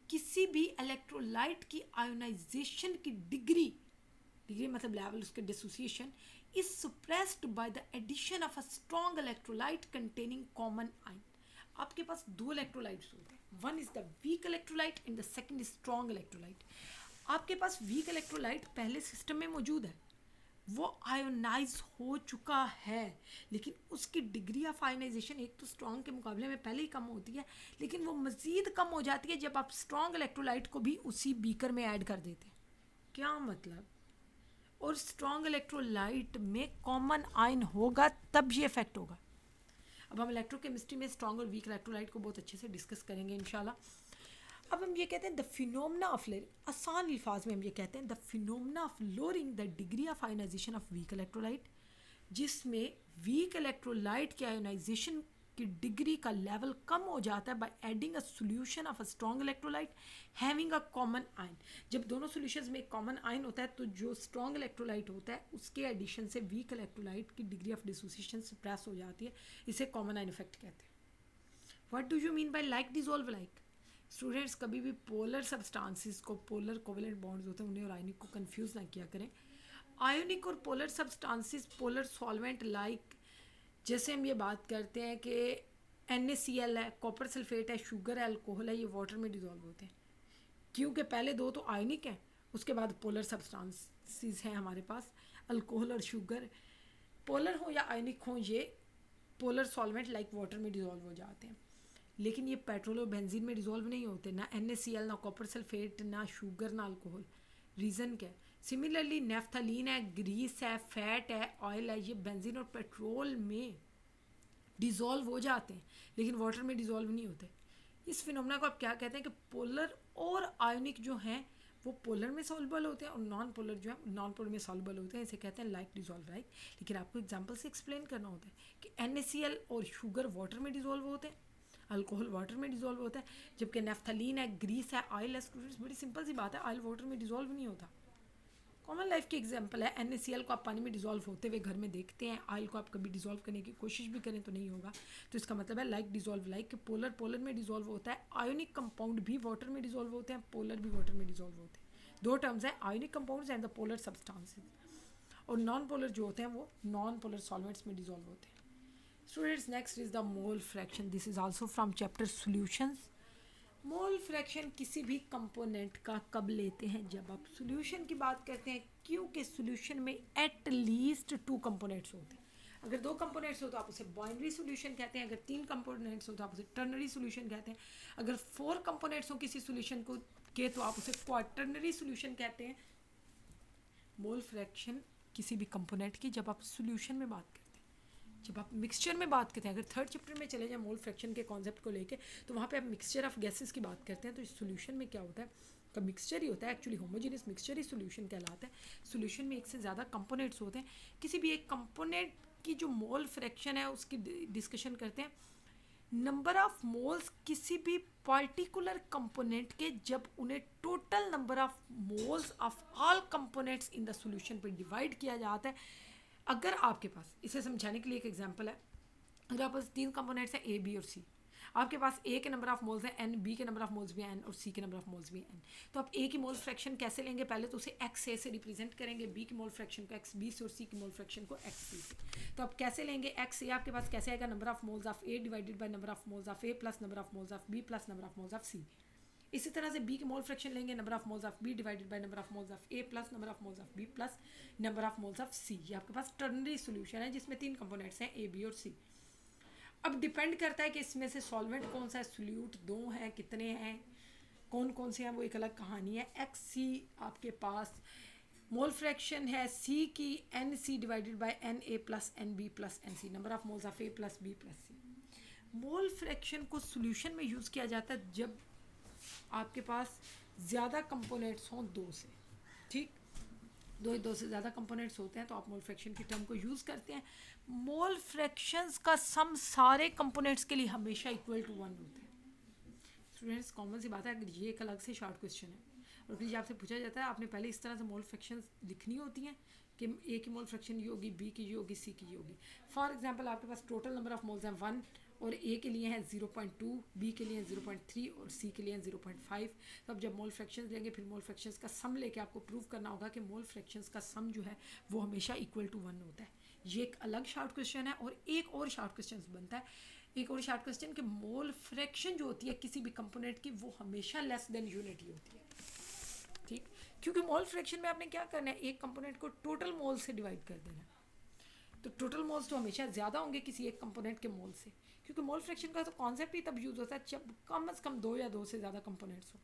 किसी भी इलेक्ट्रोलाइट की आयोनाइजेशन की डिग्री मतलब लेवल, उसके dissociation, is suppressed by the addition of a strong electrolyte containing common ion. आपके पास दो इलेक्ट्रोलाइट्स होते हैं. One is the weak electrolyte and the second is strong electrolyte. आपके पास वीक इलेक्ट्रोलाइट पहले सिस्टम में मौजूद है, वो आयोनाइज हो चुका है, लेकिन उसकी डिग्री ऑफ आयोनाइजेशन एक तो स्ट्रॉन्ग के मुकाबले में पहले ही कम होती है, लेकिन वो मज़ीद कम हो जाती है जब आप स्ट्रॉन्ग इलेक्ट्रोलाइट को भी उसी बीकर में ऐड कर देते हैं. क्या मतलब? और स्ट्रॉन्ग इलेक्ट्रोलाइट में कॉमन आयन होगा तब ये इफेक्ट होगा. अब हम इलेक्ट्रोकेमिस्ट्री में स्ट्रॉन्ग और वीक इलेक्ट्रोलाइट को बहुत अच्छे से डिस्कस करेंगे इंशाल्लाह. अब हम ये कहते हैं द फिनोमेना ऑफ लेयरिंग. आसान अल्फाज में हम ये कहते हैं the phenomena of lowering the degree of ionisation of weak electrolyte, जिसमें वीक इलेक्ट्रोलाइट के आयोनाइजेशन की डिग्री का लेवल कम हो जाता है by adding a solution of a strong electrolyte having a common ion. जब दोनों सॉल्यूशंस में कॉमन आयन होता है, तो जो स्ट्रॉन्ग इलेक्ट्रोलाइट होता है उसके एडिशन से वीक इलेक्ट्रोलाइट की डिग्री ऑफ डिसोसिएशन सप्रेस हो जाती है. इसे कॉमन आयन इफेक्ट कहते हैं. What do you mean bye like dissolve like. Students कभी भी पोलर सब्सटेंसेस को, पोलर कोवेलेंट बॉन्ड्स होते हैं, उन्हें और आयनिक को कंफ्यूज ना किया करें. आयोनिक और polar substances, polar solvent like, जैसे हम ये बात करते हैं कि NaCl है, कॉपर सल्फेट है, शुगर है, अल्कोहल है, ये वाटर में डिजॉल्व होते हैं. क्योंकि पहले दो तो आयोनिक हैं, उसके बाद पोलर सब्सटेंसेस हैं हमारे पास, अल्कोहल और शुगर. पोलर हो या आयोनिक हो, ये पोलर सॉल्वेंट लाइक वाटर में डिजॉल्व हो जाते हैं. लेकिन ये पेट्रोल और बेंजीन में डिजॉल्व नहीं होते. ना NaCl, ना कॉपर सल्फेट, ना शुगर, ना अल्कोहल. रीज़न क्या है? सिमिलरली नेफ्थलीन है, ग्रीस है, फैट है, ऑयल है, ये बेंजीन और पेट्रोल में डिज़ोल्व हो जाते हैं, लेकिन वाटर में डिज़ोल्व नहीं होते. इस फिनोमेना को आप क्या कहते हैं कि पोलर और आयोनिक जो हैं वो पोलर में सॉल्युबल होते हैं, और नॉन पोलर जो है नॉन पोलर में सॉल्युबल होते हैं. इसे कहते हैं लाइक डिज़ोल्व लाइक. लेकिन आपको एग्जांपल से एक्सप्लेन करना होता है कि NaCl और शुगर वाटर में डिज़ोल्व होते हैं, अल्कोहल वाटर में डिज़ोल्व होता है, जबकि नेफ्थलीन है, ग्रीस है, ऑयल है. स्टूडेंट्स बड़ी सिंपल सी बात है, ऑयल वाटर में डिज़ोल्व नहीं होता. कॉमन लाइफ की एग्जांपल है. NaCl को आप पानी में डिज़ोल्व होते हुए घर में देखते हैं, ऑयल को आप कभी डिज़ोल्व करने की कोशिश भी करें तो नहीं होगा. तो इसका मतलब है like dissolve like. Polar polar में डिज़ोल्व होता है, आयोनिक कंपाउंड भी वाटर में डिज़ोल्व होते हैं, पोलर भी वाटर में डिज़ोल्व होते हैं. दो टर्म्स हैं, ionic compounds and the polar substances. और नॉन पोलर जो होते हैं वो नॉन पोलर सॉल्वेंट्स में डिज़ोल्व होते हैं. Students next is the mole fraction. This is also from chapter solutions. Mole fraction किसी भी कंपोनेंट का कब लेते हैं? जब आप सॉल्यूशन की बात करते हैं, क्योंकि सॉल्यूशन में एट लीस्ट 2 कंपोनेंट्स होते हैं. अगर 2 कंपोनेंट्स हो तो आप उसे बाइनरी सॉल्यूशन कहते हैं. अगर 3 कंपोनेंट्स हो तो आप उसे टर्नरी सॉल्यूशन कहते हैं. अगर 4 कंपोनेंट्स हो किसी सॉल्यूशन को के तो आप उसे क्वाटर्नरी सॉल्यूशन कहते हैं. मोल फ्रैक्शन किसी भी कंपोनेंट की जब आप सॉल्यूशन में बात करते हैं. जब आप मिक्सचर में बात करते हैं, अगर 3rd चैप्टर में चले जाए मोल फ्रैक्शन के कॉन्सेप्ट को लेके, तो वहाँ पे आप मिक्सचर ऑफ गैसेस की बात करते हैं. तो इस सॉल्यूशन में क्या होता है? का मिक्सचर ही होता है. एक्चुअली होमोजेनियस मिक्सचर ही सॉल्यूशन कहलाता है. सॉल्यूशन में एक से ज़्यादा कंपोनेंट्स होते हैं. किसी भी एक कंपोनेंट की जो मोल फ्रैक्शन है उसकी डिस्कशन करते हैं. नंबर ऑफ मोल्स किसी भी पर्टिकुलर कंपोनेंट के जब उन्हें total number of moles of all components in the solution पे डिवाइड किया जाता है, अगर आपके पास, इसे समझाने के लिए एक एग्जांपल है, अगर आपके पास 3 कंपोनेंट्स हैं ए, बी और सी, आपके पास ए के नंबर ऑफ मोल्स हैं एन, बी के नंबर ऑफ मोल्स भी हैं एन और सी के नंबर ऑफ मोल्स भी हैं एन। तो आप ए की मोल फ्रैक्शन कैसे लेंगे? पहले तो उसे एक्स ए से रिप्रेजेंट करेंगे, बी की मोल फ्रैक्शन को एक्स बी से और सी की मोल फ्रैक्शन को एक्स सी से। तो आप कैसे लेंगे? एक्स ए आपके पास कैसे आएगा? Number of moles of A divided by number of moles of A plus number of moles of B plus number of moles of C. इसी तरह से बी की मोल फ्रैक्शन लेंगे, number of moles of B divided by number of moles of A plus number of moles of B plus number of moles of C. ये आपके पास टर्नरी सोल्यूशन है जिसमें 3 कंपोनेंट्स हैं ए, बी और सी। अब डिपेंड करता है कि इसमें से सॉल्वेंट कौन सा है, सोल्यूट 2 हैं, कितने हैं, कौन कौन से हैं, वो एक अलग कहानी है। एक्स सी आपके पास मोल फ्रैक्शन है सी की N C divided by N A plus N B plus N C, number of moles of A plus B plus C. Mole fraction को सोल्यूशन में यूज़ किया जाता है जब आपके पास ज़्यादा कंपोनेंट्स हों 2 से, ठीक, दो से ज़्यादा कंपोनेंट्स होते हैं तो आप मोल फ्रैक्शन की टर्म को यूज़ करते हैं। मोल फ्रैक्शंस का सम सारे कंपोनेंट्स के लिए हमेशा इक्वल टू 1 होता है। स्टूडेंट्स, कॉमन सी बात है, अगर ये एक अलग से शॉर्ट क्वेश्चन है और फिर आपसे पूछा जाता है, आपने पहले इस तरह से मोल फ्रैक्शंस लिखनी होती हैं कि ए की मोल फ्रैक्शन ये होगी, बी की ये होगी, सी की ये होगी। फॉर एग्जांपल आपके पास टोटल नंबर ऑफ मोल्स हैं 1 और ए के लिए हैं 0.2, बी के लिए 0.3 और सी के लिए 0.5। तो अब जब मोल फ्रैक्शंस लेंगे फिर मोल फ्रैक्शंस का सम लेके आपको प्रूव करना होगा कि मोल फ्रैक्शंस का सम जो है वो हमेशा इक्वल टू 1 होता है। ये एक अलग शॉर्ट क्वेश्चन है। और एक और शॉर्ट क्वेश्चन बनता है, एक और शॉर्ट क्वेश्चन कि मोल फ्रैक्शन जो होती है किसी भी कंपोनेंट की वो हमेशा लेस देन यूनिट ही होती है, ठीक, क्योंकि मोल फ्रैक्शन में आपने क्या करना है, एक कंपोनेंट को टोटल मोल से डिवाइड कर देना है। तो टोटल मोल्स तो हमेशा ज़्यादा होंगे किसी एक कंपोनेंट के मोल से, क्योंकि मोल फ्रैक्शन का तो कॉन्सेप्ट ही तब यूज़ होता है जब कम से कम 2 या 2 से ज़्यादा कंपोनेंट्स हो।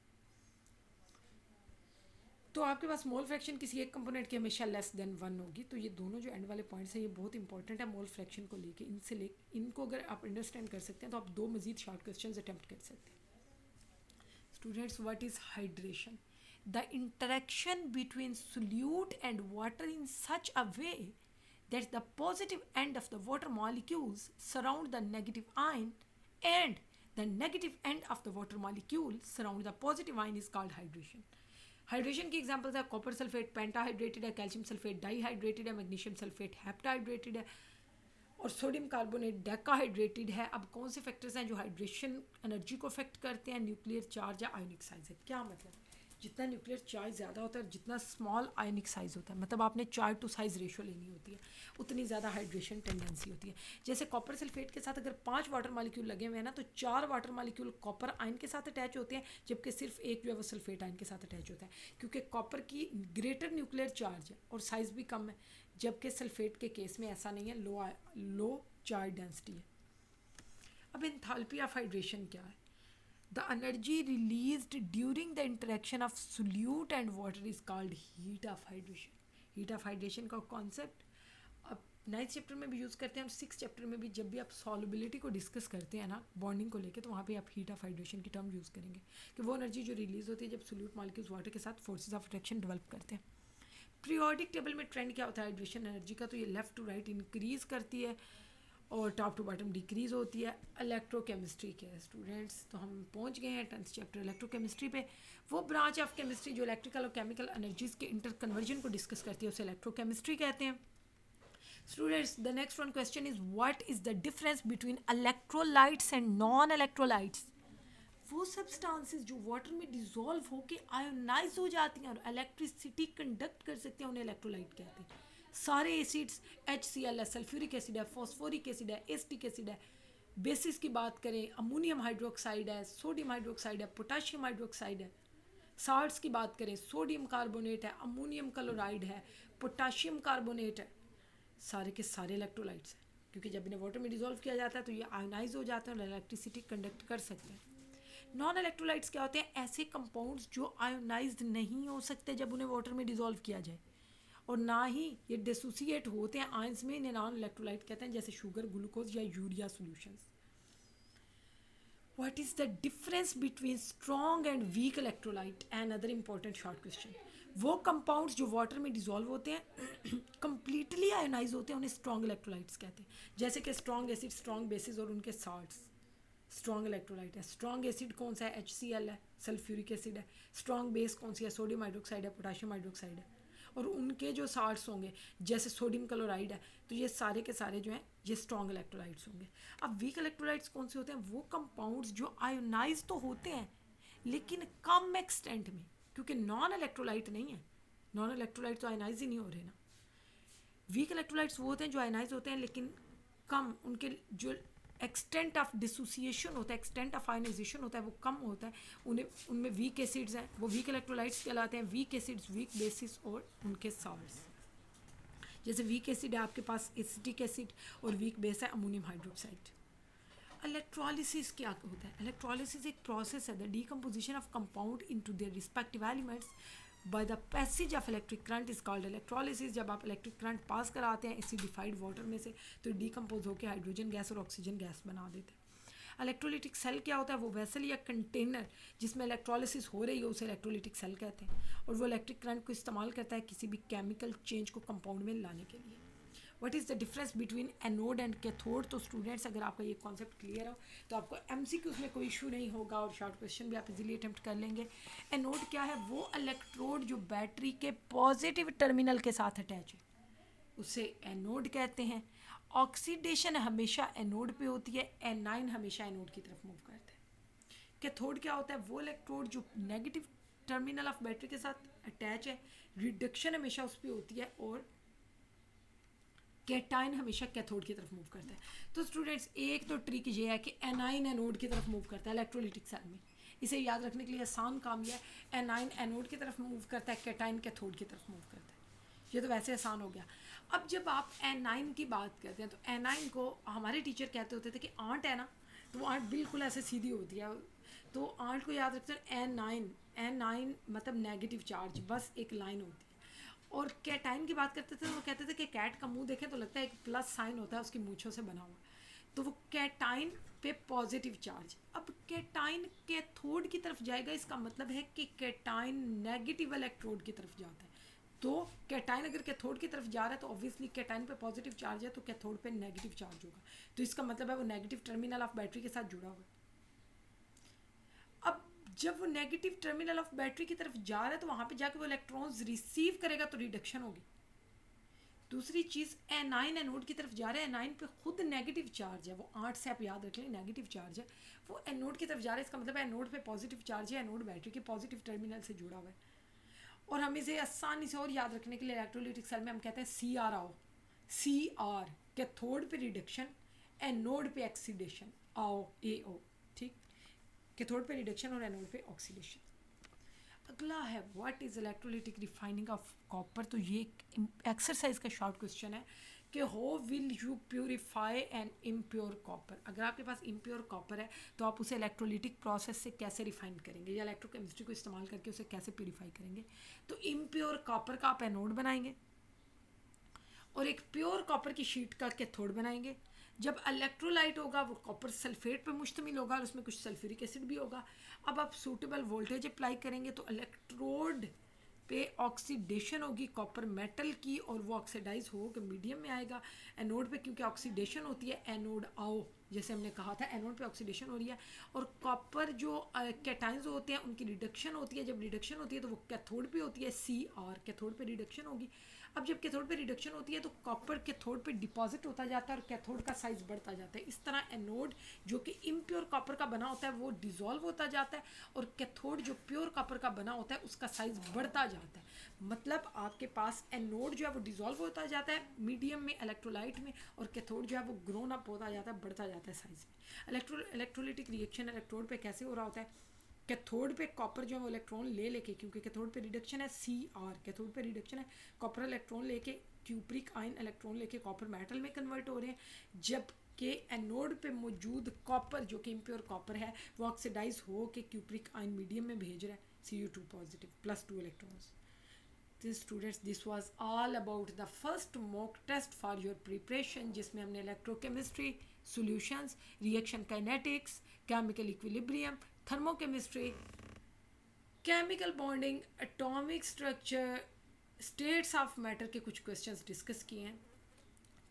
तो आपके पास मोल फ्रैक्शन किसी एक कंपोनेंट की हमेशा लेस देन 1 होगी। तो ये दोनों जो एंड वाले पॉइंट्स हैं ये बहुत इंपॉर्टेंट है मोल फ्रैक्शन को लेके। इनको अगर आप अंडरस्टैंड कर सकते हैं तो आप 2 मजीद शॉर्ट क्वेश्चन अटैम्प्ट कर सकते हैं। Students, what is hydration? The interaction between solute and water in such a way that the positive end of the water molecules surround the negative ion and the negative end of the water molecule surround the positive ion is called hydration. Hydration की एग्जांपल्स है कॉपर सल्फेट पेंटाहाइड्रेटेड है, कैल्शियम सल्फेट डाईहाइड्रेटेड है, मैग्नीशियम सल्फेट हेप्टाहाइड्रेटेड है और सोडियम कार्बोनेट डेकाहाइड्रेटेड है। अब कौन से फैक्टर्स हैं जो हाइड्रेशन एनर्जी को अफेक्ट करते हैं? न्यूक्लियर चार्ज या आयोनिक साइज। क्या मतलब? जितना न्यूक्लियर चार्ज ज़्यादा होता है जितना स्मॉल आयनिक साइज़ होता है, मतलब आपने चार्ज टू साइज़ रेशो लेनी होती है, उतनी ज़्यादा हाइड्रेशन टेंडेंसी होती है। जैसे कॉपर सल्फेट के साथ अगर 5 वाटर मॉलिक्यूल लगे हुए हैं ना तो 4 वाटर मॉलिक्यूल कॉपर आयन के साथ अटैच होते हैं जबकि सिर्फ एक जो है वो सल्फेट आयन के साथ अटैच होता है, क्योंकि कॉपर की ग्रेटर न्यूक्लियर चार्ज है और साइज़ भी कम है, जबकि सल्फेट के केस में ऐसा नहीं है, लो चार्ज डेंसिटी है। अब एंथैल्पी ऑफ हाइड्रेशन क्या है? The energy released during the interaction of solute and water is called heat of hydration. Heat of hydration का कॉन्सेप्ट अब 9th चैप्टर में भी यूज़ करते हैं हम, 6th चैप्टर में भी जब भी आप सॉल्युबिलिटी को डिस्कस करते हैं ना बॉन्डिंग को लेके, तो वहाँ पे आप हीट ऑफ हाइड्रेशन की टर्म यूज़ करेंगे कि वो एनर्जी जो रिलीज़ होती है जब सोल्यूट मॉलिक्यूल्स वाटर के साथ फोर्सेस ऑफ अट्रैक्शन डेवलप करते हैं। पीरियोडिक टेबल में ट्रेंड क्या होता है हाइड्रेशन एनर्जी का? तो ये लेफ्ट टू राइट इंक्रीज़ करती है और टॉप टू बॉटम डिक्रीज़ होती है। इलेक्ट्रोकेमिस्ट्री के स्टूडेंट्स, तो हम पहुंच गए हैं 10th चैप्टर इलेक्ट्रोकेमिस्ट्री पे। वो ब्रांच ऑफ केमिस्ट्री जो इलेक्ट्रिकल और केमिकल एनर्जीज़ के इंटर कन्वर्जन को डिस्कस करती है उसे इलेक्ट्रोकेमिस्ट्री कहते हैं। Students, the next one question is what is the difference between electrolytes and non electrolytes? वो सब्सटेंसेस जो वाटर में डिजोल्व होके आयोनाइज हो जाती हैं और इलेक्ट्रिसिटी कंडक्ट कर सकते हैं उन्हें इलेक्ट्रोलाइट कहते हैं। सारे एसिड्स HCl है, सल्फ्यूरिक एसिड है, फॉस्फोरिक एसिड है, एसिटिक एसिड है। बेसिस की बात करें अमोनियम हाइड्रोक्साइड है, सोडियम हाइड्रोक्साइड है, पोटाशियम हाइड्रोक्साइड है। साल्ट्स की बात करें सोडियम कार्बोनेट है, अमोनियम क्लोराइड है, पोटाशियम कार्बोनेट है। सारे के सारे इलेक्ट्रोलाइट्स हैं क्योंकि जब इन्हें वाटर में डिजोल्व किया जाता है तो ये आयोनाइज हो जाते हैं और इलेक्ट्रिसिटी कंडक्ट कर सकते हैं। नॉन इलेक्ट्रोलाइट्स क्या होते हैं? ऐसे कंपाउंड्स जो आयोनाइज्ड नहीं हो सकते जब उन्हें वाटर में डिजोल्व किया जाए, और ना ही ये डिसोसिएट होते हैं आयंस में, इन्हें नॉन इलेक्ट्रोलाइट कहते हैं, जैसे शुगर, ग्लूकोज या urea solutions. What is the difference between strong and week electrolyte? And other important short question. वो कंपाउंड्स जो वाटर में डिजोल्व होते हैं कंप्लीटली आयोनाइज होते हैं उन्हें स्ट्रॉन्ग इलेक्ट्रोलाइट्स कहते हैं, जैसे कि स्ट्रॉन्ग एसिड, स्ट्रॉन्ग बेसिस और उनके साल्ट्स स्ट्रॉन्ग इलेक्ट्रोलाइट है। स्ट्रॉन्ग एसिड कौन सा है? HCl है, सल्फ्यूरिक एसिड है। स्ट्रॉन्ग बेस कौन सी है? सोडियम हाइड्रोक्साइड है, पोटाशियम हाइड्रोक्साइड है। और उनके जो साल्ट्स होंगे जैसे सोडियम क्लोराइड है, तो ये सारे के सारे जो हैं ये स्ट्रॉन्ग इलेक्ट्रोलाइट्स होंगे। अब वीक इलेक्ट्रोलाइट्स कौन से होते हैं? वो कंपाउंड्स जो आयोनाइज तो होते हैं लेकिन कम एक्सटेंट में, क्योंकि नॉन इलेक्ट्रोलाइट नहीं है, नॉन इलेक्ट्रोलाइट तो आयनाइज ही नहीं हो रहे ना। वीक इलेक्ट्रोलाइट्स वो होते हैं जो आयनाइज होते हैं लेकिन कम, उनके जो एक्सटेंट ऑफ डिसोसिएशन होता है, एक्सटेंट ऑफ आयनाइजेशन होता है वो कम होता है। उन्हें उनमें वीक एसिड्स हैं, वो वीक इलेक्ट्रोलाइट्स कहलाते हैं। वीक एसिड्स, वीक बेसिस और उनके साल्ट्स। जैसे वीक एसिड है आपके पास एसिटिक एसिड और वीक बेस है अमोनियम हाइड्रोक्साइड। इलेक्ट्रोलिसिस क्या होता है? इलेक्ट्रोलिसिस एक प्रोसेस है the decomposition of compound into their respective elements by the passage of electric current is called electrolysis. जब आप इलेक्ट्रिक करंट पास कराते हैं एसिडिफाइड वाटर में से तो डीकम्पोज होकर हाइड्रोजन गैस और ऑक्सीजन गैस बना देते हैं। इलेक्ट्रोलिटिक सेल क्या होता है? वो वेसल या कंटेनर जिसमें इलेक्ट्रोलिसिस हो रही है उसे इलेक्ट्रोलिटिक सेल कहते हैं, और वो इलेक्ट्रिक करंट को इस्तेमाल करता है किसी भी केमिकल चेंज को कंपाउंड में लाने के लिए। What is the difference between anode and cathode? तो स्टूडेंट्स अगर आपका ये कॉन्सेप्ट क्लियर हो तो आपको एमसीक्यूज में कोई इशू नहीं होगा और शॉर्ट क्वेश्चन भी आप इजीली अटेम्प्ट कर लेंगे। एनोड क्या है? वो इलेक्ट्रोड जो बैटरी के पॉजिटिव टर्मिनल के साथ अटैच है उसे एनोड कहते हैं। ऑक्सीडेशन हमेशा एनोड पे होती है, एनाइन हमेशा एनोड की तरफ मूव करता है। कैथोड क्या होता है? वो इलेक्ट्रोड जो नेगेटिव टर्मिनल ऑफ बैटरी के साथ अटैच है, रिडक्शन हमेशा उस पर होती है, और कैटाइन हमेशा कैथोड की तरफ मूव करता है। तो स्टूडेंट्स एक तो ट्रिक ये है कि एनाइन एनोड की तरफ मूव करता है इलेक्ट्रोलिटिक सेल में। इसे याद रखने के लिए आसान काम यह है, एनाइन एनोड की तरफ मूव करता है, कैटाइन कैथोड की तरफ मूव करता है। ये तो वैसे आसान हो गया। अब जब आप एनाइन की बात करते हैं तो एनाइन को हमारे टीचर कहते होते थे कि आंट है ना, तो वो आंट बिल्कुल ऐसे सीधी होती है, तो आंट को याद रखते हैं एन नाइन मतलब नेगेटिव चार्ज, बस एक लाइन होती है। और कैटाइन की बात करते थे तो वो कहते थे कि कैट का मुंह देखें तो लगता है एक प्लस साइन होता है उसकी मूंछों से बना हुआ, तो वो कैटाइन पे पॉजिटिव चार्ज। अब कैटाइन कैथोड की तरफ जाएगा, इसका मतलब है कि कैटाइन नेगेटिव इलेक्ट्रोड की तरफ जाता है। तो कैटाइन अगर कैथोड की तरफ जा रहा है तो ऑब्वियसली कैटाइन पे पॉजिटिव चार्ज है तो कैथोड पे नेगेटिव चार्ज होगा, तो इसका मतलब है वो नेगेटिव टर्मिनल ऑफ बैटरी के साथ जुड़ा हुआ है। अब जब वो नेगेटिव टर्मिनल ऑफ बैटरी की तरफ जा रहा है तो वहां पे जाके वो इलेक्ट्रॉन्स रिसीव करेगा तो रिडक्शन होगी। दूसरी चीज एनाइन एनोड की तरफ जा रहा है, एनाइन पे खुद नेगेटिव चार्ज है, वो 8 से आप याद रख लें नेगेटिव चार्ज है, वो एनोड की तरफ जा रहा है, इसका मतलब है एनोड पे पॉजिटिव चार्ज है, एनोड बैटरी के पॉजिटिव टर्मिनल से जुड़ा हुआ है। और हम इसे आसानी से और याद रखने के लिए इलेक्ट्रोलिटिक सेल में हम कहते हैं सी आर आओ, सी आर कैथोड पे रिडक्शन, एनोड पे ऑक्सीडेशन, आओ ए ओ, ठीक, कैथोड पे रिडक्शन और एनोड पे ऑक्सीडेशन। अगला है what is electrolytic refining of copper. तो ये एक्सरसाइज का शॉर्ट क्वेश्चन है कि how will you purify an impure copper. अगर आपके पास इम्प्योर कॉपर है तो आप उसे इलेक्ट्रोलिटिक प्रोसेस से कैसे रिफाइन करेंगे या इलेक्ट्रोकेमिस्ट्री को इस्तेमाल करके उसे कैसे प्योरीफाई करेंगे। तो इम्प्योर कॉपर का आप एनोड बनाएंगे और एक प्योर कॉपर की शीट का कैथोड बनाएंगे। जब इलेक्ट्रोलाइट होगा वो कॉपर सल्फेट पर मुश्तमिल होगा और उसमें कुछ सल्फ्यूरिक एसिड भी होगा। अब आप सूटेबल वोल्टेज अप्लाई करेंगे तो इलेक्ट्रोड पे ऑक्सीडेशन होगी कॉपर मेटल की और वो ऑक्सीडाइज होकर मीडियम में आएगा। एनोड पे क्योंकि ऑक्सीडेशन होती है, एनोड आओ जैसे हमने कहा था, एनोड पे ऑक्सीडेशन हो रही है और कॉपर जो कैटाइंस होते हैं उनकी रिडक्शन होती है। जब रिडक्शन होती है तो वो कैथोड पे होती है, सी आर कैथोड पे रिडक्शन होगी। अब जब कैथोड पे रिडक्शन होती है तो कॉपर कैथोड पे डिपॉजिट होता जाता है और कैथोड का साइज बढ़ता जाता है। इस तरह एनोड जो कि इम्प्योर कॉपर का बना होता है वो डिसॉल्व होता जाता है और कैथोड जो प्योर कॉपर का बना होता है उसका साइज बढ़ता जाता है। मतलब आपके पास एनोड जो है वो डिसॉल्व होता जाता है मीडियम में इलेक्ट्रोलाइट में और कैथोड जो है वो ग्रोन अप होता जाता है, बढ़ता जाता है साइज में। इलेक्ट्रोलिटिक रिएक्शन इलेक्ट्रोड पे कैसे हो रहा होता है? कैथोड पे कॉपर जो है वो इलेक्ट्रॉन ले लेके, क्योंकि कैथोड पे रिडक्शन है सी आर, कैथोड पे रिडक्शन है, कॉपर इलेक्ट्रॉन लेके क्यूप्रिक आयन इलेक्ट्रॉन लेके कॉपर मेटल में कन्वर्ट हो रहे हैं, जबकि एनोड पे मौजूद कॉपर जो कि इम्प्योर कॉपर है वो ऑक्सीडाइज हो के क्यूप्रिक आयन मीडियम में भेज रहा है Cu2 positive plus 2 electrons. Students this was all about the first mock test for your preparation, जिसमें हमने electrochemistry, solutions, reaction kinetics, chemical equilibrium, thermochemistry, chemical bonding, atomic structure, states of matter के कुछ क्वेश्चंस डिस्कस किए हैं।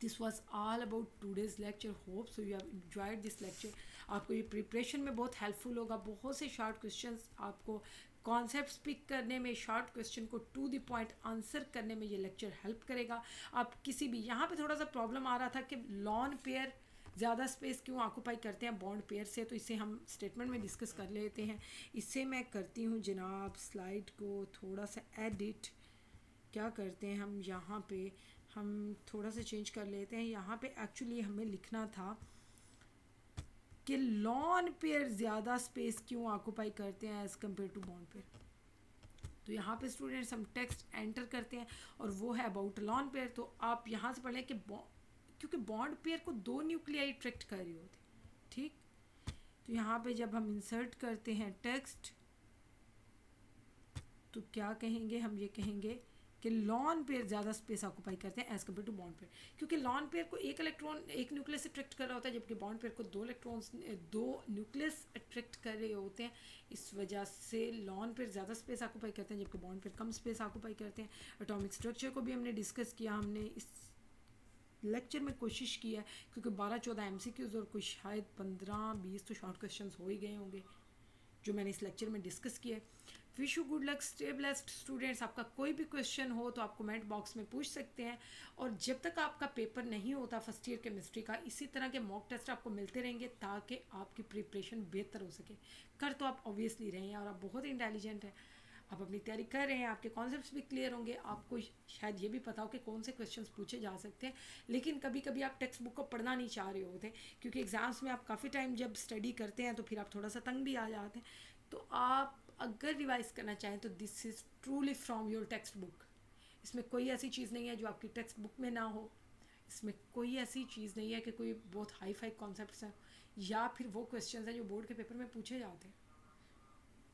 This was all about today's lecture. Hope so you have enjoyed this lecture. आपको ये प्रिपरेशन में बहुत हेल्पफुल होगा। बहुत से शॉर्ट क्वेश्चंस आपको कॉन्सेप्ट्स पिक करने में, शॉर्ट क्वेश्चन को टू द पॉइंट आंसर करने में ये लेक्चर हेल्प करेगा। आप किसी भी, यहाँ पे थोड़ा सा प्रॉब्लम आ रहा था कि लॉन पेयर ज़्यादा स्पेस क्यों ऑक्यूपाई करते हैं बॉन्ड पेयर से, तो इसे हम स्टेटमेंट में डिस्कस कर लेते हैं। इससे मैं करती हूँ जनाब स्लाइड को थोड़ा सा एडिट। क्या करते हैं हम, यहाँ पे हम थोड़ा सा चेंज कर लेते हैं। यहाँ पे एक्चुअली हमें लिखना था कि लॉन पेयर ज़्यादा स्पेस क्यों ऑक्यूपाई करते हैं as compare to bond pair. तो यहाँ पे स्टूडेंट्स हम टेक्स्ट एंटर करते हैं और वो है अबाउट लॉन पेयर। तो आप यहाँ से पढ़ लें कि क्योंकि बॉन्ड पेयर को दो न्यूक्लियाई अट्रैक्ट कर रही होती, ठीक। तो यहाँ पे जब हम इंसर्ट करते हैं टेक्स्ट, तो क्या कहेंगे हम, ये कहेंगे कि लॉन पेयर ज़्यादा स्पेस ऑक्यूपाई करते हैं as compare to bond pair, क्योंकि लॉन पेयर को एक इलेक्ट्रॉन एक न्यूक्लियस अट्रैक्ट कर रहा होता है, जबकि बॉन्ड पेयर को दो इलेक्ट्रॉन्स दो न्यूक्लियस अट्रैक्ट कर रहे होते हैं। इस वजह से लॉन पेयर ज़्यादा स्पेस ऑक्यूपाई करते हैं, जबकि बॉन्ड पेयर कम स्पेस ऑक्यूपाई करते हैं। एटॉमिक स्ट्रक्चर को भी हमने डिस्कस किया, हमने इस लेक्चर में कोशिश की है, क्योंकि 12-14 MCQs और कुछ शायद 15-20 तो शॉर्ट क्वेश्चंस हो ही गए होंगे जो मैंने इस लेक्चर में डिस्कस किया है। Wish you good luck, stay blessed students. आपका कोई भी क्वेश्चन हो तो आप कमेंट बॉक्स में पूछ सकते हैं, और जब तक आपका पेपर नहीं होता फर्स्ट ईयर केमिस्ट्री का, इसी तरह के मॉक टेस्ट आपको मिलते रहेंगे ताकि आपकी प्रिपरेशन बेहतर हो सके। कर तो आप ऑब्वियसली रहे हैं और आप बहुत इंटेलिजेंट हैं, आप अपनी तैयारी कर रहे हैं, आपके कॉन्सेप्ट्स भी क्लियर होंगे, आपको शायद ये भी पता हो कि कौन से क्वेश्चंस पूछे जा सकते हैं। लेकिन कभी कभी आप टेक्स्ट बुक को पढ़ना नहीं चाह रहे होते, क्योंकि एग्ज़ाम्स में आप काफ़ी टाइम जब स्टडी करते हैं तो फिर आप थोड़ा सा तंग भी आ जाते हैं। तो आप अगर रिवाइज करना चाहें तो this is truly from your text book. इसमें कोई ऐसी चीज़ नहीं है जो आपकी टेक्स्ट बुक में ना हो, इसमें कोई ऐसी चीज़ नहीं है कि कोई बहुत हाई फाई कॉन्सेप्ट्स हैं या फिर वो क्वेश्चंस हैं जो बोर्ड के पेपर में पूछे जाते हैं,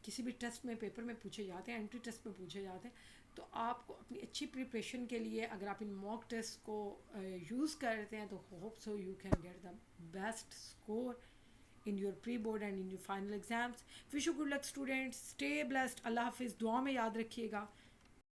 किसी भी टेस्ट में पेपर में पूछे जाते हैं, एंट्री टेस्ट में पूछे जाते हैं। तो आपको अपनी अच्छी प्रिपरेशन के लिए अगर आप इन मॉक टेस्ट को यूज़ करते हैं तो hope so you can get the best score in your pre-board and in your final exams. Wish you good luck students, stay blessed, अल्लाह हाफिज़, दुआ में याद रखिएगा।